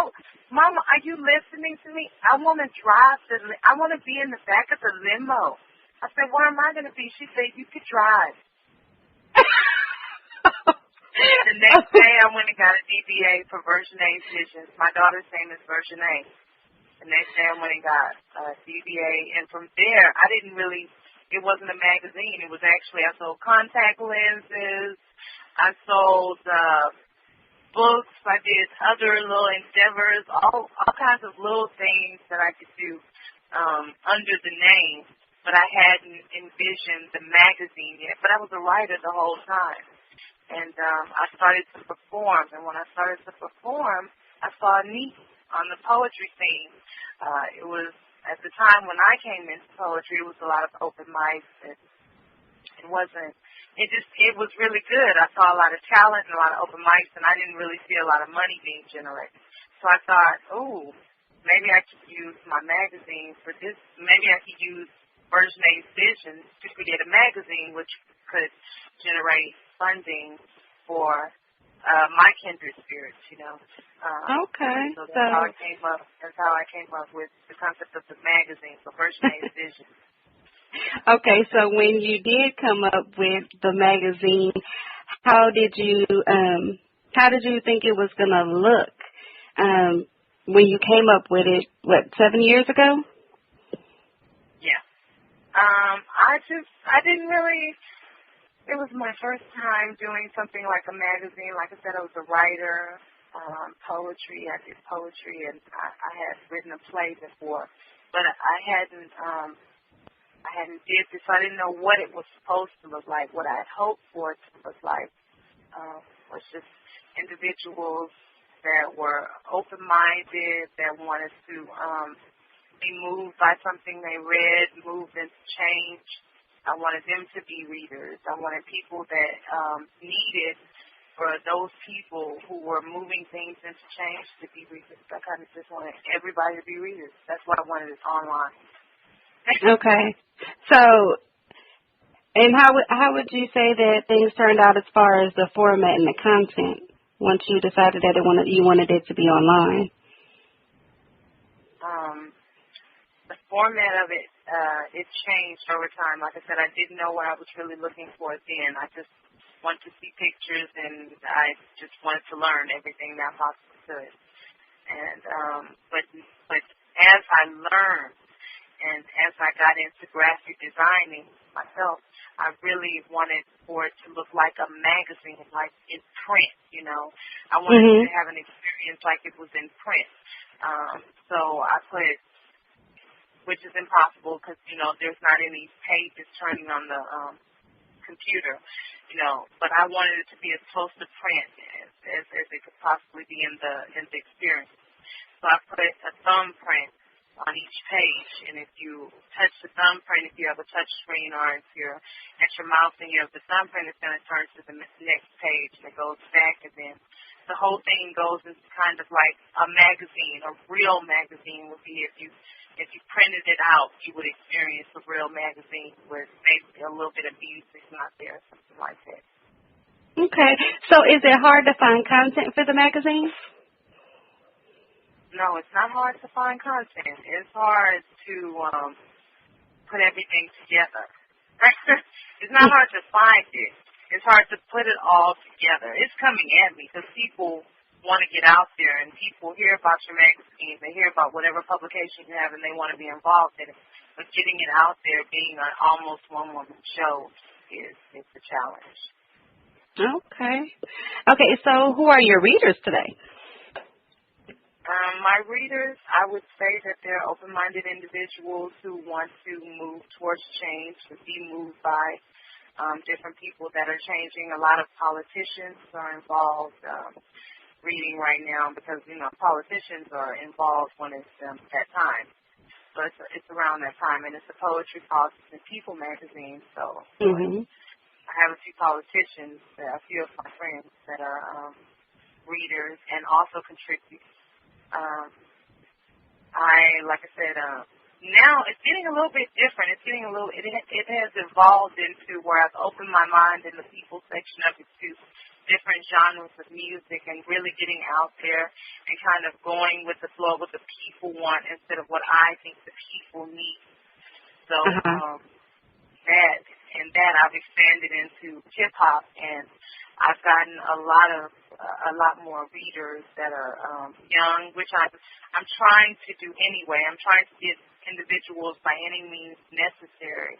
Mama, are you listening to me? I want to drive I want to be in the back of the limo. I said, where am I going to be? She said, you could drive. The next day, I went and got a DBA for VersionA Visions. My daughter's name is VersionA. The next day, I went and got a DBA. And from there, it wasn't a magazine. It was actually, I sold contact lenses. I sold books. I did other little endeavors, all kinds of little things that I could do under the name. But I hadn't envisioned the magazine yet. But I was a writer the whole time. And I started to perform. And when I started to perform, I saw a need on the poetry scene. It was, at the time when I came into poetry, it was a lot of open mics. It was really good. I saw a lot of talent and a lot of open mics, and I didn't really see a lot of money being generated. So I thought, maybe I could use my magazine for this. Maybe I could use VersionA Visions to create a magazine which could generate funding for my kindred spirits, you know.
Okay.
So that's how I came up with the concept of the magazine for VersionA Visions.
Okay, so when you did come up with the magazine, how did you think it was going to look when you came up with it, 7 years ago?
Yeah. I didn't really, it was my first time doing something like a magazine. Like I said, I was a writer, poetry. I did poetry, and I had written a play before, but I hadn't did this. I didn't know what it was supposed to look like. What I had hoped for it to look like was just individuals that were open-minded, that wanted to be moved by something they read, moved into change. I wanted them to be readers. I wanted people that needed, for those people who were moving things into change, to be readers. I kind of just wanted everybody to be readers. That's why I wanted it online.
Okay. So, and how would you say that things turned out as far as the format and the content once you decided that you wanted it to be online?
The format of it, it changed over time. Like I said, I didn't know what I was really looking for then. I just wanted to see pictures, and I just wanted to learn everything that I possibly could. And but as I learned and as I got into graphic designing myself, I really wanted for it to look like a magazine, like in print, you know. I wanted to have an experience like it was in print. So I put, which is impossible because, you know, there's not any pages turning on the computer, you know, but I wanted it to be as close to print as it could possibly be in the experience. So I put a thumbprint on each page, and if you touch the thumbprint, if you have a touch screen, or if you're at your mouse and you have the thumbprint, it's going to turn to the next page, and it goes back, and then the whole thing goes into kind of like a magazine. A real magazine would be if you printed it out, you would experience a real magazine with maybe a little bit of music not there, something like that.
Okay. So is it hard to find content for the magazine?
No, it's not hard to find content. It's hard to put everything together. It's not hard to find it. It's hard to put it all together. It's coming at me because people want to get out there, and people hear about your magazine. They hear about whatever publication you have, and they want to be involved in it. But getting it out there, being an almost one-woman show, is a challenge.
Okay. Okay, so who are your readers today?
My readers, I would say that they're open-minded individuals who want to move towards change, to be moved by different people that are changing. A lot of politicians are involved reading right now because, you know, politicians are involved when it's that time. So it's around that time, and it's a poetry, politics, and people magazine. So I have a few politicians, a few of my friends that are readers and also contribute. Like I said, now it's getting a little bit different. It's getting it has evolved into where I've opened my mind in the people section of it to different genres of music and really getting out there and kind of going with the flow of what the people want instead of what I think the people need. So that I've expanded into hip hop, and I've gotten a lot more readers that are young, which I'm trying to do anyway. I'm trying to get individuals by any means necessary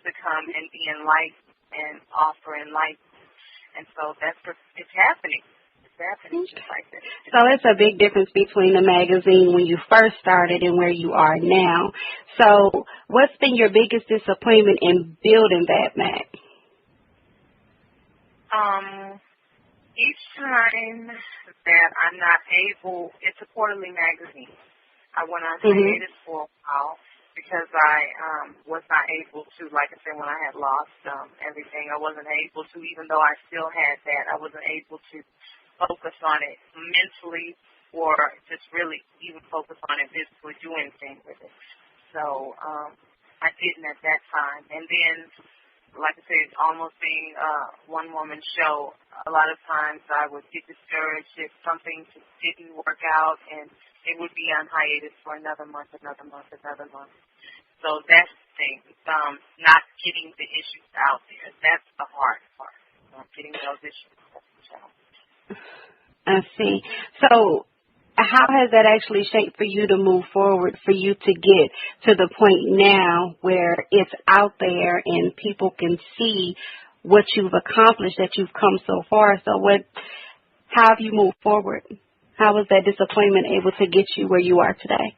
to come and be enlightened and offer enlightenment. And so it's happening. It's happening just like that.
So it's a big difference between the magazine when you first started and where you are now. So what's been your biggest disappointment in building VAVMAG?
Each time that I'm not able, it's a quarterly magazine. I went on hiatus for a while because I was not able to, like I said, when I had lost everything, I wasn't able to, even though I still had that, I wasn't able to focus on it mentally or just really even focus on it physically, do anything with it. So I didn't at that time. And then, like I said, almost being a one-woman show, a lot of times I would get discouraged if something just didn't work out, and it would be on hiatus for another month. So that's the thing, not getting the issues out there. That's the hard part, getting those issues out.
I see. So how has that actually shaped for you to move forward, for you to get to the point now where it's out there and people can see what you've accomplished, that you've come so far? So how have you moved forward? How was that disappointment able to get you where you are today?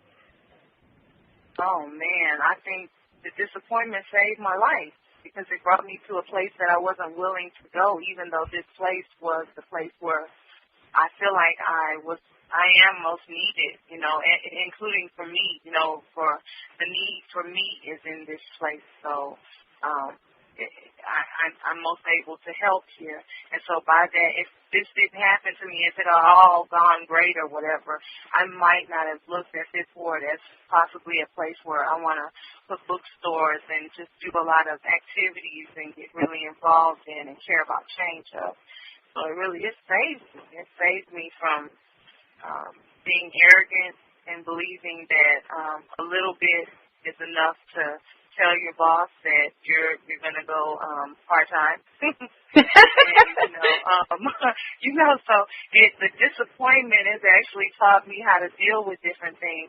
Oh, man, I think the disappointment saved my life because it brought me to a place that I wasn't willing to go, even though this place was the place where I feel like I am most needed, you know, including for me, you know, for the need for me is in this place. So I'm most able to help here. And so by that, if this didn't happen to me, if it had all gone great or whatever, I might not have looked at this ward as possibly a place where I want to put bookstores and just do a lot of activities and get really involved in and care about change of. So it saved me. It saved me from being arrogant and believing that a little bit is enough to tell your boss that you're going to go part-time. And, you know, So the disappointment has actually taught me how to deal with different things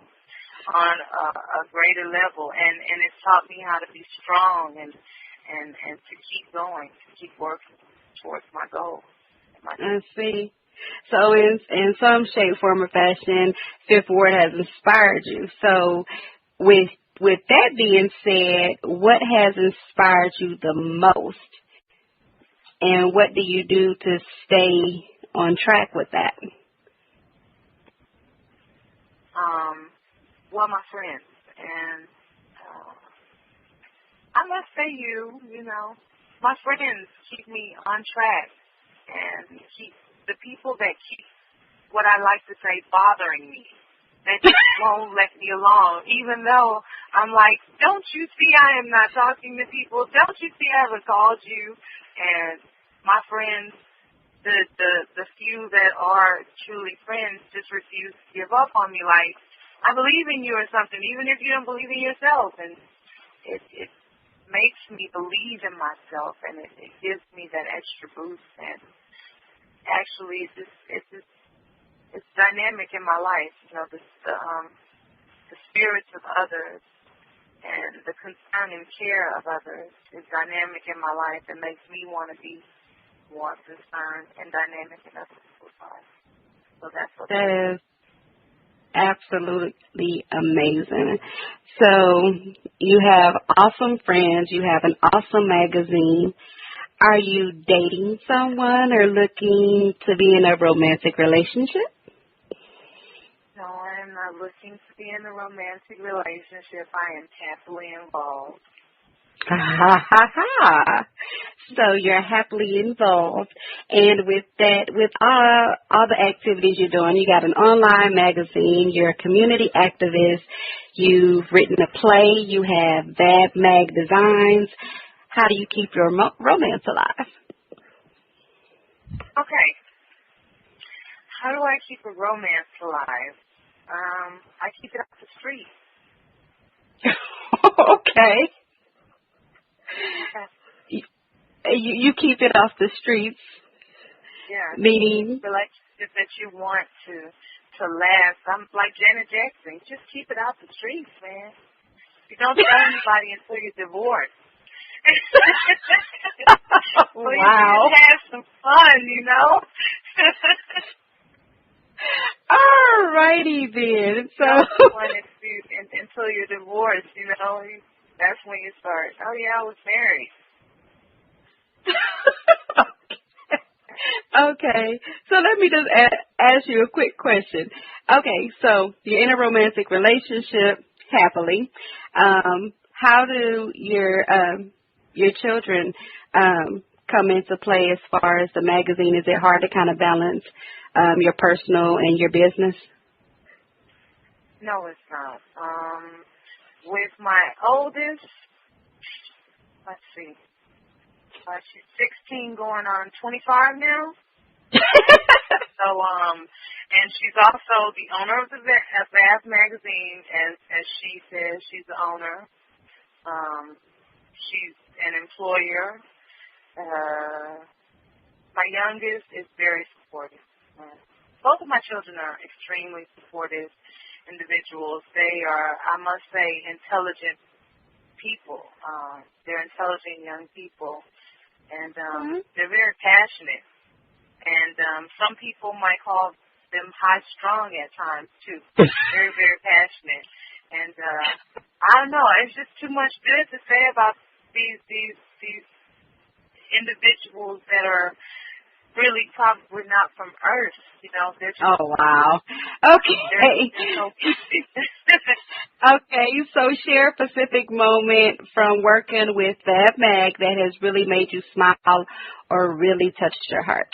on a greater level, and it's taught me how to be strong and to keep going, to keep working towards my goal.
I see. So in some shape, form, or fashion, Fifth Ward has inspired you. So with that being said, what has inspired you the most? And what do you do to stay on track with that?
Well, my friends, and I must say my friends keep me on track, and keep the people that keep what I like to say bothering me, that just won't let me alone, even though I'm like, don't you see I am not talking to people? Don't you see I haven't called you? And my friends, the few that are truly friends, just refuse to give up on me. Like, I believe in you or something, even if you don't believe in yourself. And it makes me believe in myself, and it gives me that extra boost. And actually, it's dynamic in my life. The spirits of others and the concern and care of others is dynamic in my life and makes me want to be more concerned and dynamic in other people's lives. So that's what
that is absolutely amazing. So you have awesome friends. You have an awesome magazine. Are you dating someone or looking to be in a romantic relationship?
No, I am not looking to be in a romantic relationship. I am happily involved.
Ha ha ha! So you're happily involved, and with that, with all the activities you're doing, you got an online magazine. You're a community activist. You've written a play. You have VAVMAG designs. How do you keep your romance alive?
Okay. How do I keep a romance alive? I keep it off the street.
Okay. You keep it off the streets.
Yeah.
Meaning?
The relationship that you want to last. I'm like Janet Jackson. Just keep it off the streets, man. You don't tell anybody until you're divorced.
Wow.
You just have some fun,
All righty then. So
until you're divorced, that's when you start. Oh yeah, I was married.
Okay. So let me just ask you a quick question. Okay, so you're in a romantic relationship happily. How do your children come into play as far as the magazine? Is it hard to kind of balance your personal and your business?
No, it's not. With my oldest, let's see, she's 16 going on 25 now. So, and she's also the owner of the VAV magazine, as she says, she's the owner. She's an employer. My youngest is very supportive. Both of my children are extremely supportive individuals. They are, I must say, intelligent people. They're intelligent young people, and they're very passionate. And some people might call them high-strung at times, too. Very, very passionate. And I don't know, it's just too much good to say about these individuals that are really probably not from Earth, They're just,
oh, wow. Okay. Okay, so share a specific moment from working with VAVMAG that has really made you smile or really touched your heart.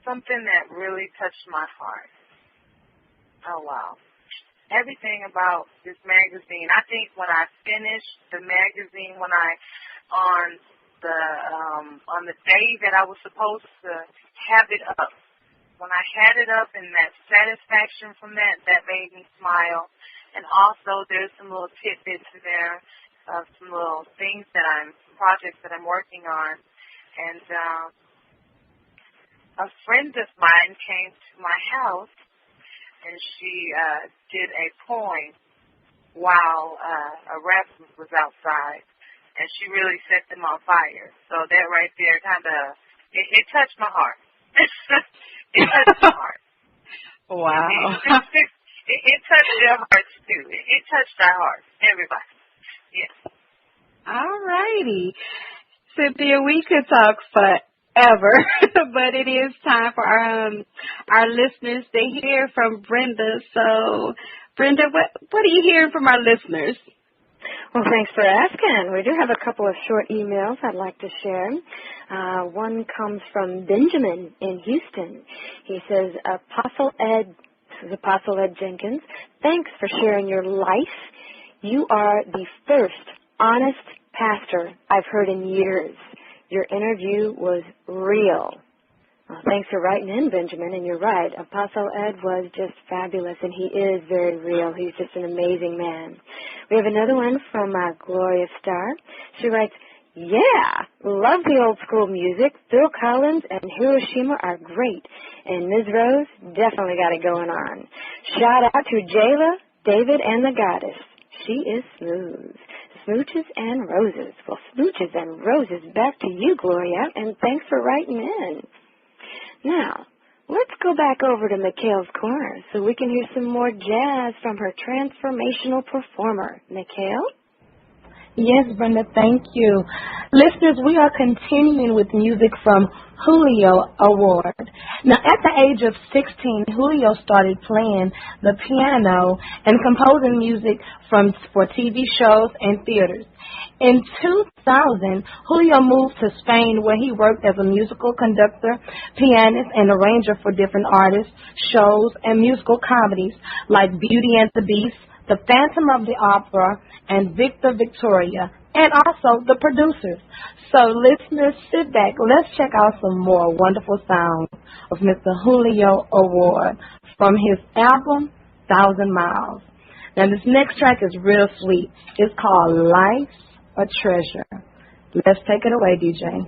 Something that really touched my heart. Oh, wow. Everything about this magazine. I think when I finished the magazine, on the day that I was supposed to have it up, when I had it up and that satisfaction from that made me smile. And also there's some little tidbits in there of some little things projects that I'm working on. And a friend of mine came to my house, and she did a poem while a rapper was outside, and she really set them on fire. So that right there kind of, it touched my heart. It touched my heart.
Wow.
It touched their hearts, too. It touched our hearts, everybody. Yes.
All righty. Synthia, we could talk forever, but it is time for our listeners to hear from Brenda. So, Brenda, what are you hearing from our listeners?
Well, thanks for asking. We do have a couple of short emails I'd like to share. One comes from Benjamin in Houston. He says, this is Apostle Ed Jenkins, thanks for sharing your life. You are the first honest pastor I've heard in years. Your interview was real. Well, thanks for writing in, Benjamin, and you're right. Apostle Ed was just fabulous, and he is very real. He's just an amazing man. We have another one from Gloria Starr. She writes, yeah, love the old school music. Phil Collins and Hiroshima are great, and Ms. Rose definitely got it going on. Shout out to Jayla, David, and the Goddess. She is smooth. Smooches and roses. Well, smooches and roses back to you, Gloria, and thanks for writing in. Now, let's go back over to Mikhail's Corner so we can hear some more jazz from her transformational performer. Mikhail?
Yes, Brenda, thank you. Listeners, we are continuing with music from Julio Award. Now, at the age of 16, Julio started playing the piano and composing music for TV shows and theaters. In 2000, Julio moved to Spain, where he worked as a musical conductor, pianist, and arranger for different artists, shows, and musical comedies like Beauty and the Beast, The Phantom of the Opera, and Victor Victoria, and also the producers. So listeners, sit back. Let's check out some more wonderful sounds of Mr. Julio Award from his album, 1,000 Miles. Now this next track is real sweet. It's called Life's a Treasure. Let's take it away, DJ.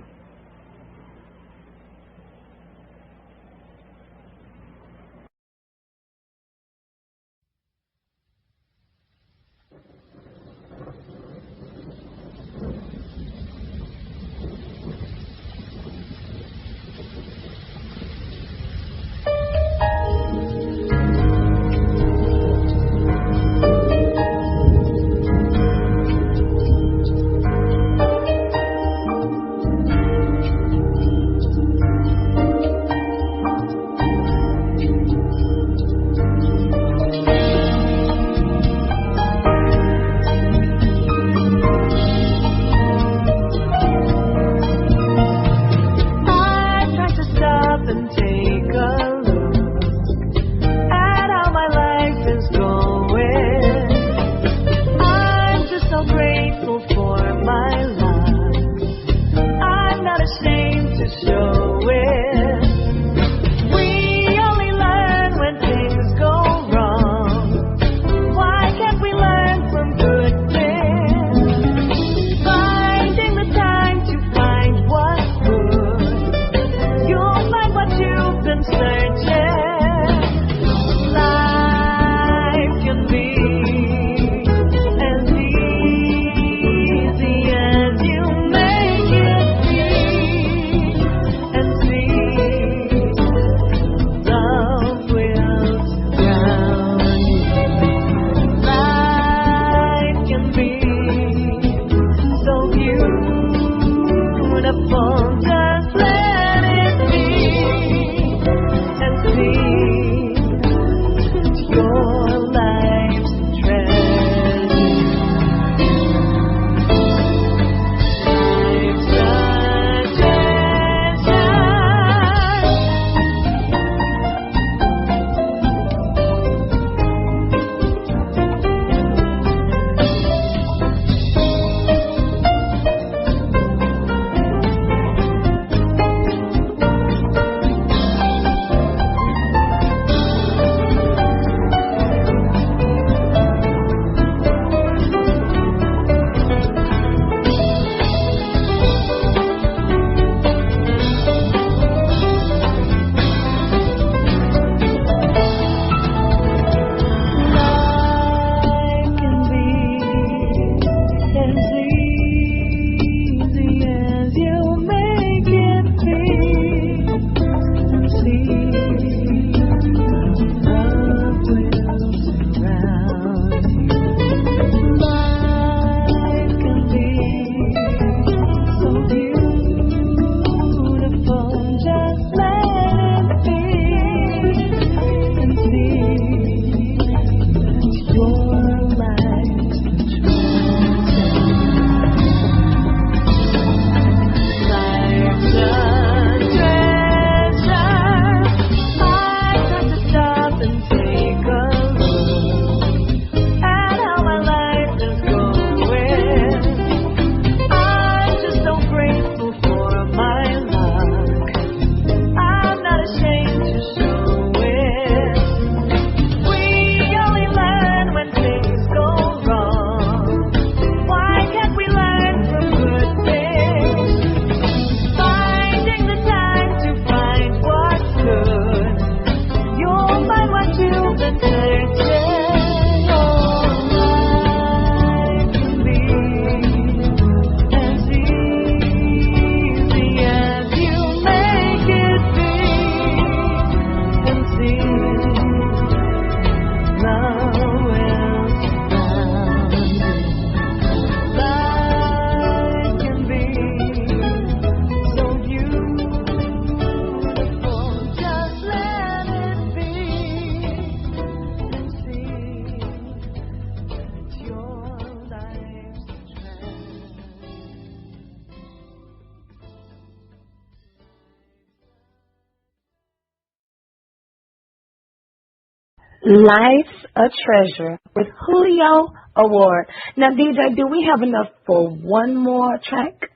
Life's a Treasure with Julio Award. Now, DJ, do we have enough for one more track?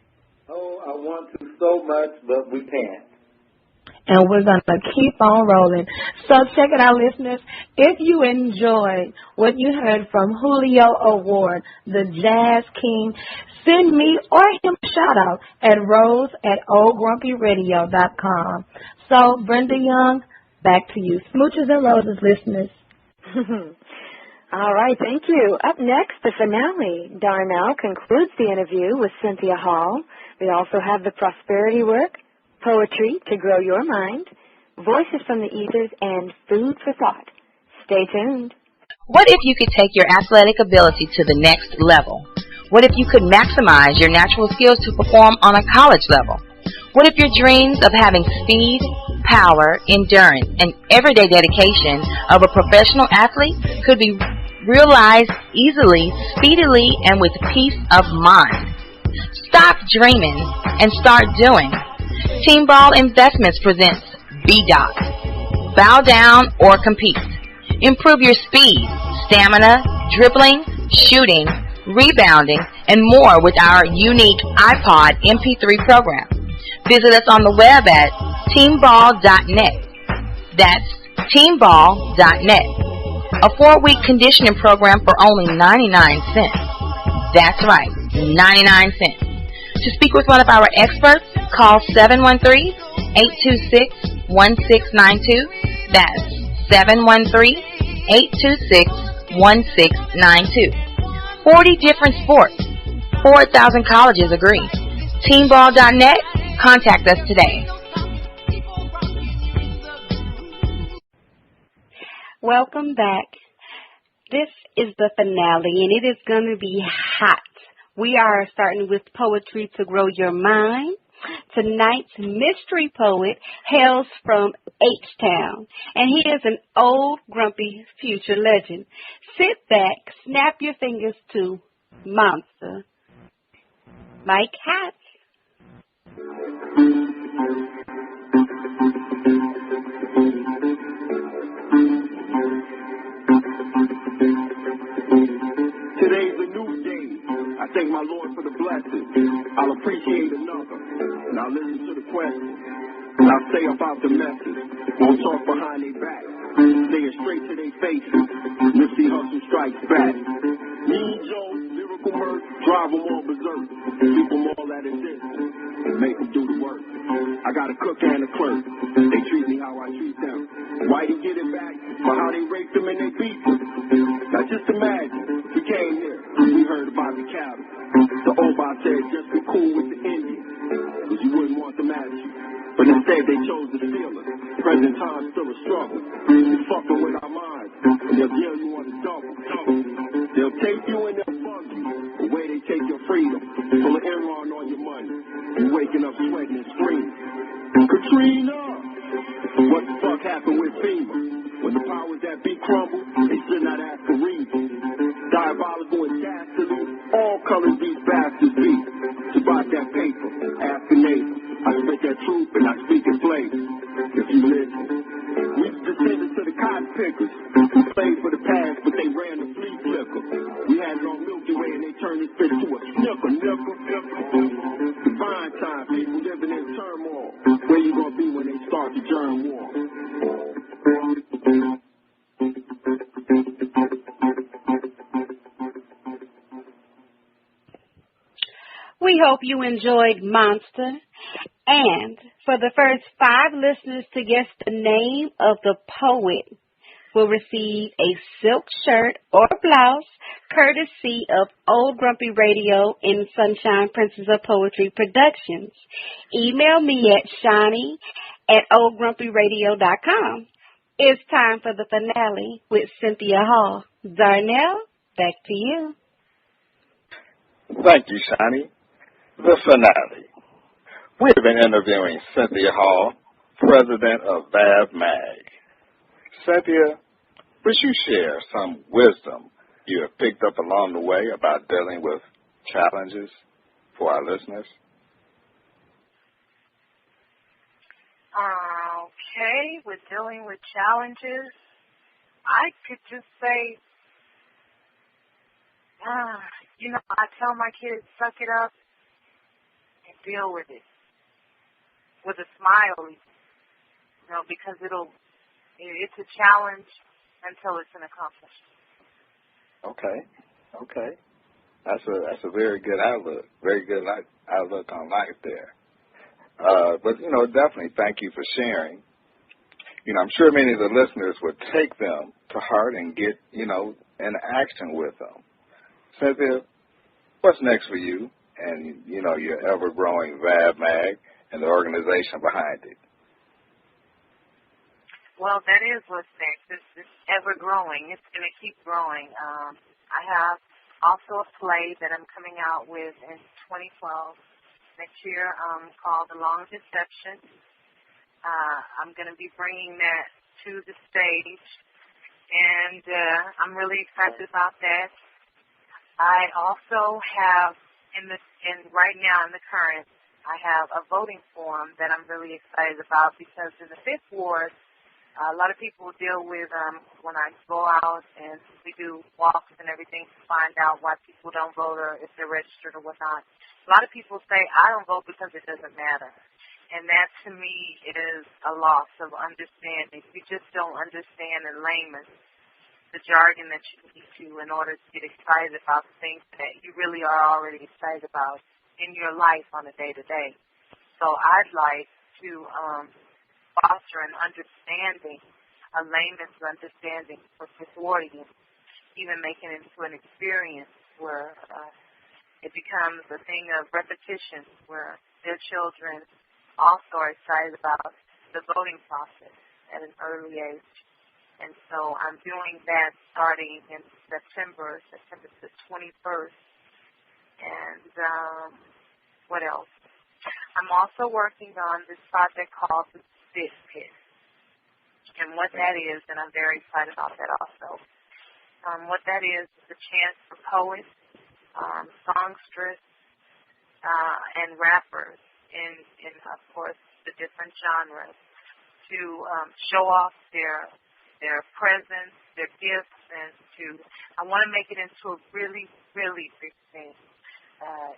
Oh, I want to so much, but we can't.
And we're going to keep on rolling. So check it out, listeners. If you enjoyed what you heard from Julio Award, the Jazz King, send me or him a shout-out at rose@oldgrumpyradio.com. So, Brenda Young, back to you. Smooches and Roses, listeners.
All right, thank you. Up next, the finale. Darnell concludes the interview with Synthia Hall. We also have the prosperity work, poetry to grow your mind, voices from the ethers, and food for thought. Stay tuned.
What if you could take your athletic ability to the next level? What if you could maximize your natural skills to perform on a college level? What if your dreams of having speed, power, endurance, and everyday dedication of a professional athlete could be realized easily, speedily, and with peace of mind? Stop dreaming and start doing. Team Ball Investments presents B-Dot. Bow down or compete. Improve your speed, stamina, dribbling, shooting, rebounding, and more with our unique iPod MP3 program. Visit us on the web at teamball.net. That's teamball.net. A 4-week conditioning program for only 99 cents. That's right, 99 cents. To speak with one of our experts, call 713-826-1692. That's 713-826-1692. 40 different sports. 4,000 colleges agree. Teamball.net. Contact us today.
Welcome back. This is the finale, and it is going to be hot. We are starting with poetry to grow your mind. Tonight's mystery poet hails from H-Town, and he is an old, grumpy future legend. Sit back, snap your fingers to Monster. Mike Hatch.
Today's a new day. I thank my Lord for the blessing. I'll appreciate another, and I'll listen to the question. And I'll say about the message. Won't talk behind their back. Say it straight to their faces. Nipsey Hussle strikes back. Mean Joe, lyrical mirth, drive them all berserk. Keep them all at a distance and make them do the work. I got a cook and a clerk. They treat me how I treat them. Why they get it back for how they raped them and they beat them? Now just imagine, we came here, we heard about the cattle. The Oba said just be cool with the Indians, because you wouldn't want them at you. But instead they chose to steal us. Present time's still a struggle. They're fucking with our minds, and they'll jail you on the double. They'll take you and they'll fuck you, the way they take your freedom. Pull an Enron on your money. You waking up sweating and screaming. Katrina! What the fuck happened with FEMA? When the powers that be crumble, they should not ask for reason. Diabolical and dastardly, all colors these bastards be. It's about that paper, ask the neighbor. I spit that truth and I speak in flavor. If you listen, we descended to the cotton pickers who played for the past, but they ran the flea flicker. We had it on Milky Way and they turned this bitch to a nickel. Divine time, people living in turmoil. Where you gonna be when they start the germ war?
We hope you enjoyed Monster. And for the first 5 listeners to guess the name of the poet will receive a silk shirt or blouse courtesy of Old Grumpy Radio and Sunshine Princess of Poetry Productions. Email me at shani@oldgrumpyradio.com. It's time for the finale with Synthia Hall. Darnell, back to you.
Thank you, Shani. The finale. We have been interviewing Synthia Hall, president of VAVMAG. Synthia, would you share some wisdom you have picked up along the way about dealing with challenges for our listeners?
Okay, with dealing with challenges, I could just say, I tell my kids, suck it up and deal with it with a smile, because it's a challenge until it's an accomplishment.
Okay. That's a very good outlook. Very good outlook on life there. But definitely thank you for sharing. I'm sure many of the listeners would take them to heart and get, in action with them. Synthia, what's next for you and, your ever-growing VAVMAG and the organization behind it?
Well, that is what's next. It's ever-growing. It's going to keep growing. I have also a play that I'm coming out with in 2012 next year called The Long Deception. I'm going to be bringing that to the stage, and I'm really excited about that. I also have, right now in the current, I have a voting form that I'm really excited about because in the 5th Ward, a lot of people deal with when I go out and we do walks and everything to find out why people don't vote or if they're registered or whatnot. A lot of people say, I don't vote because it doesn't matter. And that, to me, is a loss of understanding. You just don't understand in layman the jargon that you need to in order to get excited about things that you really are already excited about in your life on a day-to-day. So I'd like to foster an understanding, a layman's understanding for Floridians, even making it into an experience where it becomes a thing of repetition, where their children also are excited about the voting process at an early age. And so I'm doing that starting in September the 21st. And what else? I'm also working on this project called the Spit Pit. And what that is, and I'm very excited about that also, what that is a chance for poets, songsters, and rappers in of course, the different genres to show off their presence, their gifts, and I want to make it into a really, really big thing.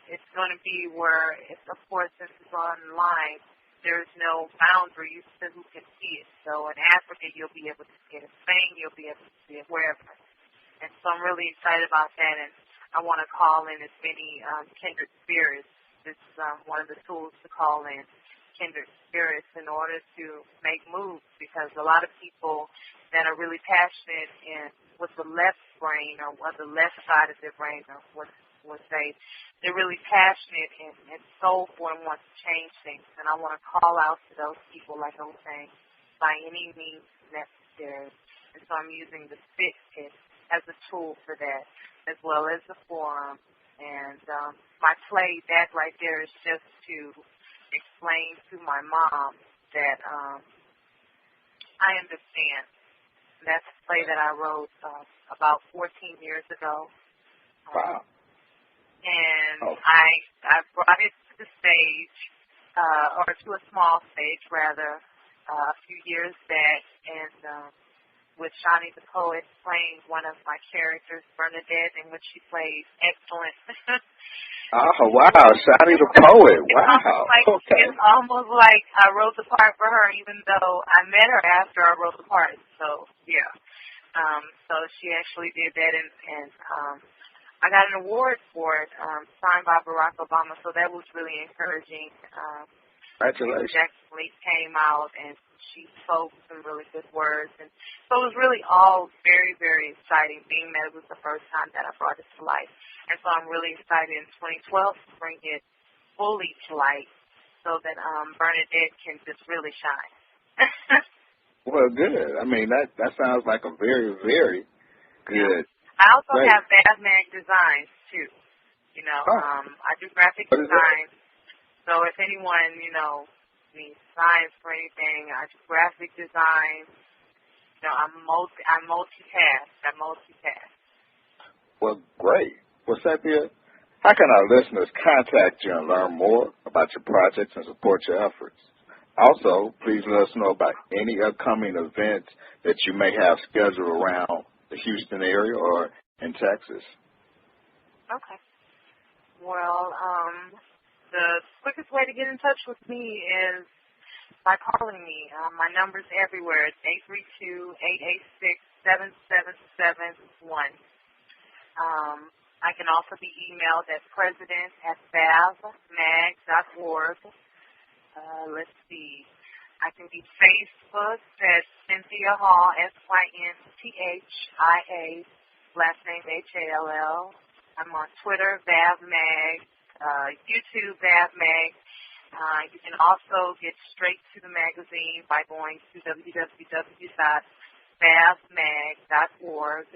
It's going to be where, of course, this is online, there's no boundaries to who can see it. So in Africa, you'll be able to see it. In Spain, you'll be able to see it wherever. And so I'm really excited about that, and I want to call in as many kindred spirits. This is one of the tools to call in kindred spirits in order to make moves, because a lot of people that are really passionate with the left brain or the left side of their brain or would say they're really passionate and soulful and want to change things. And I want to call out to those people, like I was saying, by any means necessary. And so I'm using the Spit Pit as a tool for that, as well as the forum. And my play, that right there, is just to explain to my mom that I understand. That's a play that I wrote about 14 years ago.
Wow.
And I brought it to the stage, or to a small stage, rather, a few years back, and with Shani the Poet playing one of my characters, Bernadette, in which she plays excellent.
Oh, wow, Shani the Poet. Wow.
It's almost like I wrote the part for her, even though I met her after I wrote the part. So, yeah. So she actually did that, and I got an award for it, signed by Barack Obama, so that was really encouraging.
Congratulations.
She actually came out, and she spoke some really good words. And so it was really all very, very exciting, being that it was the first time that I brought it to life. And so I'm really excited in 2012 to bring it fully to light so that Bernadette can just really shine.
Well, good. I mean, that sounds like a very, very good.
I also have VAVMAG designs, too. I do graphic design. So if anyone, needs designs for anything, I do graphic design. I multitask.
Well, great. Well, Synthia, how can our listeners contact you and learn more about your projects and support your efforts? Also, please let us know about any upcoming events that you may have scheduled around the Houston area or in Texas.
Okay. Well, the quickest way to get in touch with me is by calling me. My number's everywhere. It's 832-886-7771. I can also be emailed at president@vavmag.org. Let's see. I can be Facebook at Synthia Hall, Synthia, last name Hall. I'm on Twitter, VAVMAG, YouTube, VAVMAG. You can also get straight to the magazine by going to www.vavmag.org,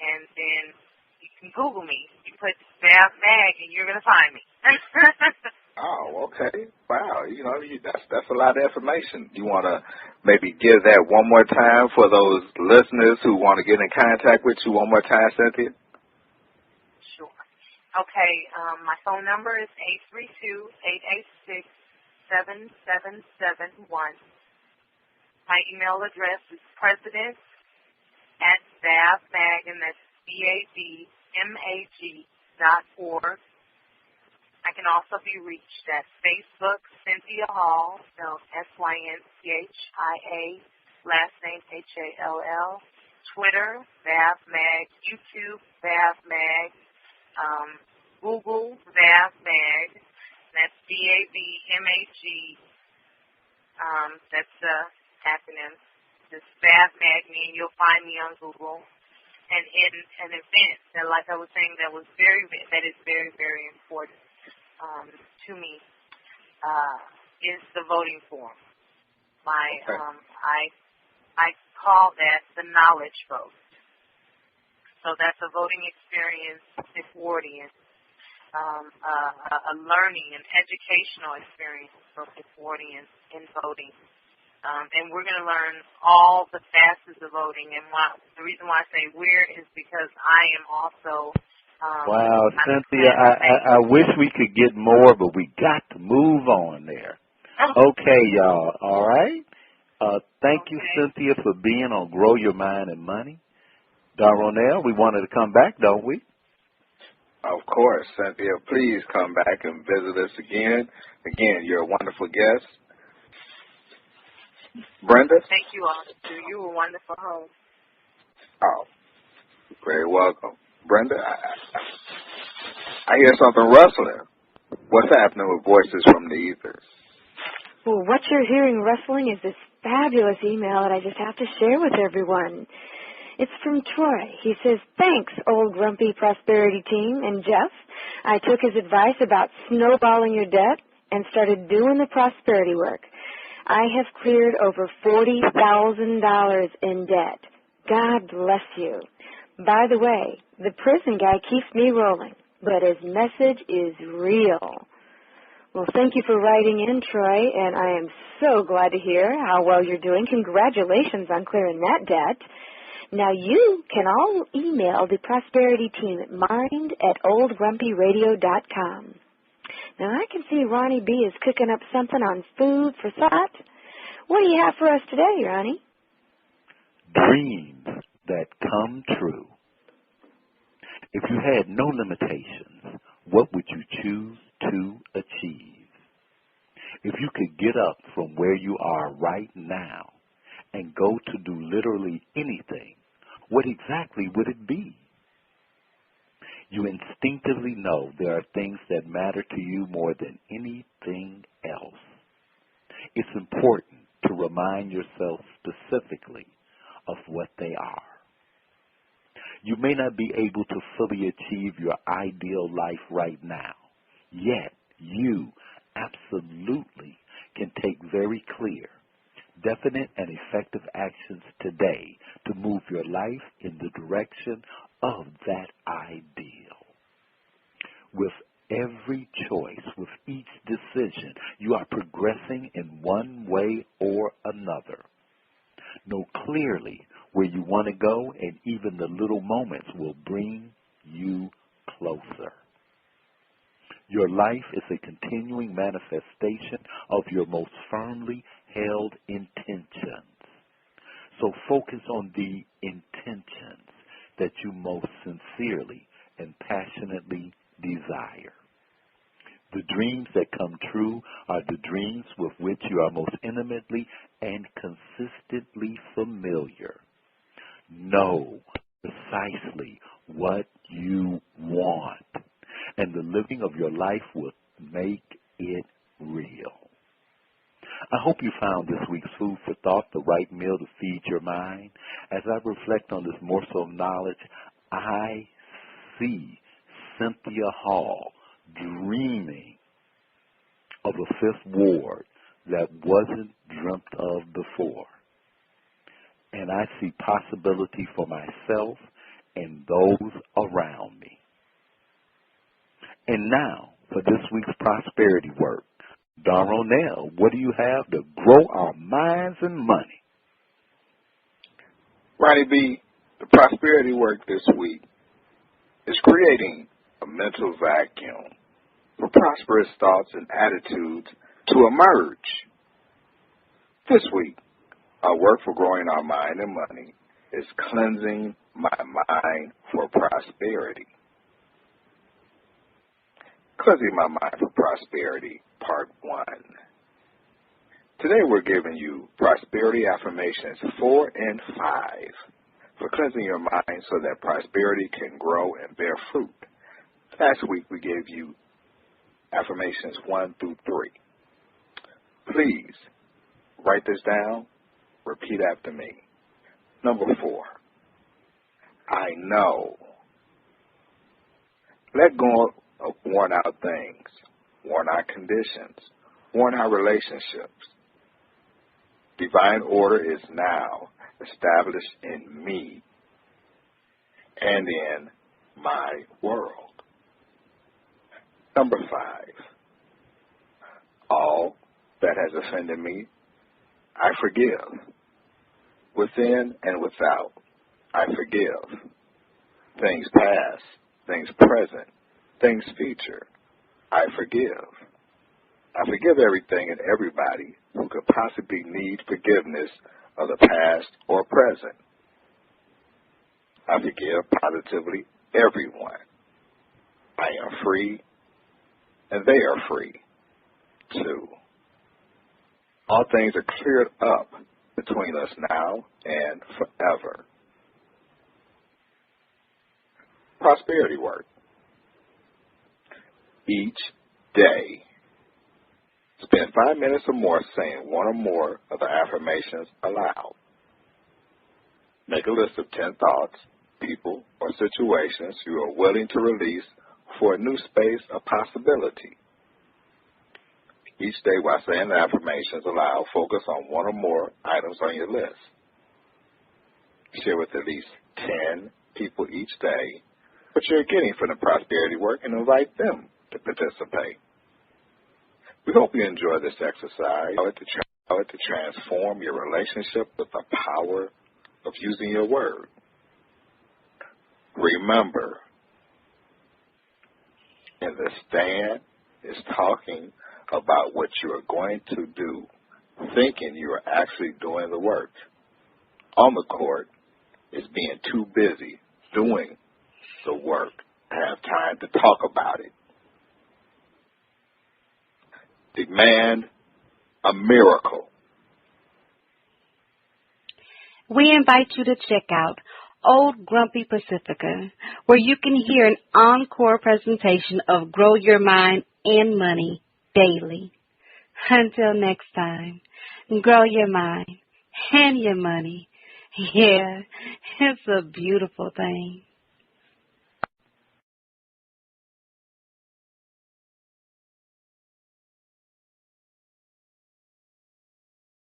and then you can Google me. You put VAVMAG, and you're going to find me.
Oh, okay. Wow. That's a lot of information. You want to maybe give that one more time for those listeners who want to get in contact with you one more time, Synthia?
Sure. Okay. My phone number is 832-886-7771. My email address is president@VAVMAG, and that's VAVMAG.org. I can also be reached at Facebook, Synthia Hall, spelled Synthia, last name Hall. Twitter, VAVMAG. YouTube, VAVMAG. Google, VAVMAG. That's VAVMAG. That's the acronym. Just VAVMAG me, and you'll find me on Google. And in an event that, like I was saying, that is very, very important to me, is the voting form. I call that the knowledge vote. So that's a voting experience for Floridians, a learning and educational experience for Floridians in voting. And we're going to learn all the facets of voting. And the reason why I say we're is because I am also
wow, Synthia, I wish we could get more, but we got to move on there. Okay, y'all, all right? Thank you, Synthia, for being on Grow Your Mind and Money. Darronell, we wanted to come back, don't we?
Of course, Synthia. Please come back and visit us again. Again, you're a wonderful guest. Brenda?
Thank you all. You were a wonderful host.
Oh, very welcome. Brenda, I hear something rustling. What's happening with Voices from the Ethers?
Well, what you're hearing rustling is this fabulous email that I just have to share with everyone. It's from Troy. He says, thanks, old grumpy prosperity team. And Jeff, I took his advice about snowballing your debt and started doing the prosperity work. I have cleared over $40,000 in debt. God bless you. By the way, the prison guy keeps me rolling, but his message is real. Well, thank you for writing in, Troy, and I am so glad to hear how well you're doing. Congratulations on clearing that debt. Now, you can all email the prosperity team at mind@oldgrumpyradio.com. Now, I can see Ronnie B. is cooking up something on food for thought. What do you have for us today, Ronnie?
Dreams that come true. If you had no limitations, what would you choose to achieve? If you could get up from where you are right now and go to do literally anything, what exactly would it be? You instinctively know there are things that matter to you more than anything else. It's important to remind yourself specifically of what they are. You may not be able to fully achieve your ideal life right now, yet you absolutely can take very clear, definite, and effective actions today to move your life in the direction of that ideal. With every choice, with each decision, you are progressing in one way or another. Know clearly where you want to go, and even the little moments will bring you closer. Your life is a continuing manifestation of your most firmly held intentions. So focus on the intentions that you most sincerely and passionately desire. The dreams that come true are the dreams with which you are most intimately and consistently familiar. Know precisely what you want, and the living of your life will make it real. I hope you found this week's Food for Thought the right meal to feed your mind. As I reflect on this morsel of knowledge, I see Synthia Hall dreaming of a fifth ward that wasn't dreamt of before. And I see possibility for myself and those around me. And now, for this week's prosperity work. Darronell, what do you have to grow our minds and money?
Ronnie B., the prosperity work this week is creating a mental vacuum for prosperous thoughts and attitudes to emerge. This week, our work for growing our mind and money is cleansing my mind for prosperity. Cleansing my mind for prosperity, part 1. Today we're giving you prosperity affirmations 4 and 5 for cleansing your mind so that prosperity can grow and bear fruit. Last week we gave you affirmations 1 through 3. Please write this down. Repeat after me. Number 4. I know. Let go of worn out things, worn out conditions, worn out relationships. Divine order is now established in me and in my world. Number 5. All that has offended me, I forgive. Within and without, I forgive. Things past, things present, things future, I forgive. I forgive everything and everybody who could possibly need forgiveness of the past or present. I forgive positively everyone. I am free, and they are free, too. All things are cleared up between us now and forever. Prosperity work. Each day, spend 5 minutes or more saying one or more of the affirmations aloud. Make a list of 10 thoughts, people, or situations you are willing to release for a new space of possibility. Each day while saying the affirmations aloud, focus on one or more items on your list. Share with at least 10 people each day what you're getting from the prosperity work and invite them to participate. We hope you enjoy this exercise. How to transform your relationship with the power of using your word. Remember, in the stand is talking about what you are going to do, thinking you are actually doing the work. On the court is being too busy doing the work to have time to talk about it. Demand a miracle.
We invite you to check out Old Grumpy Pacifica, where you can hear an encore presentation of Grow Your Mind and Money daily. Until next time, grow your mind and your money. Yeah, it's a beautiful thing.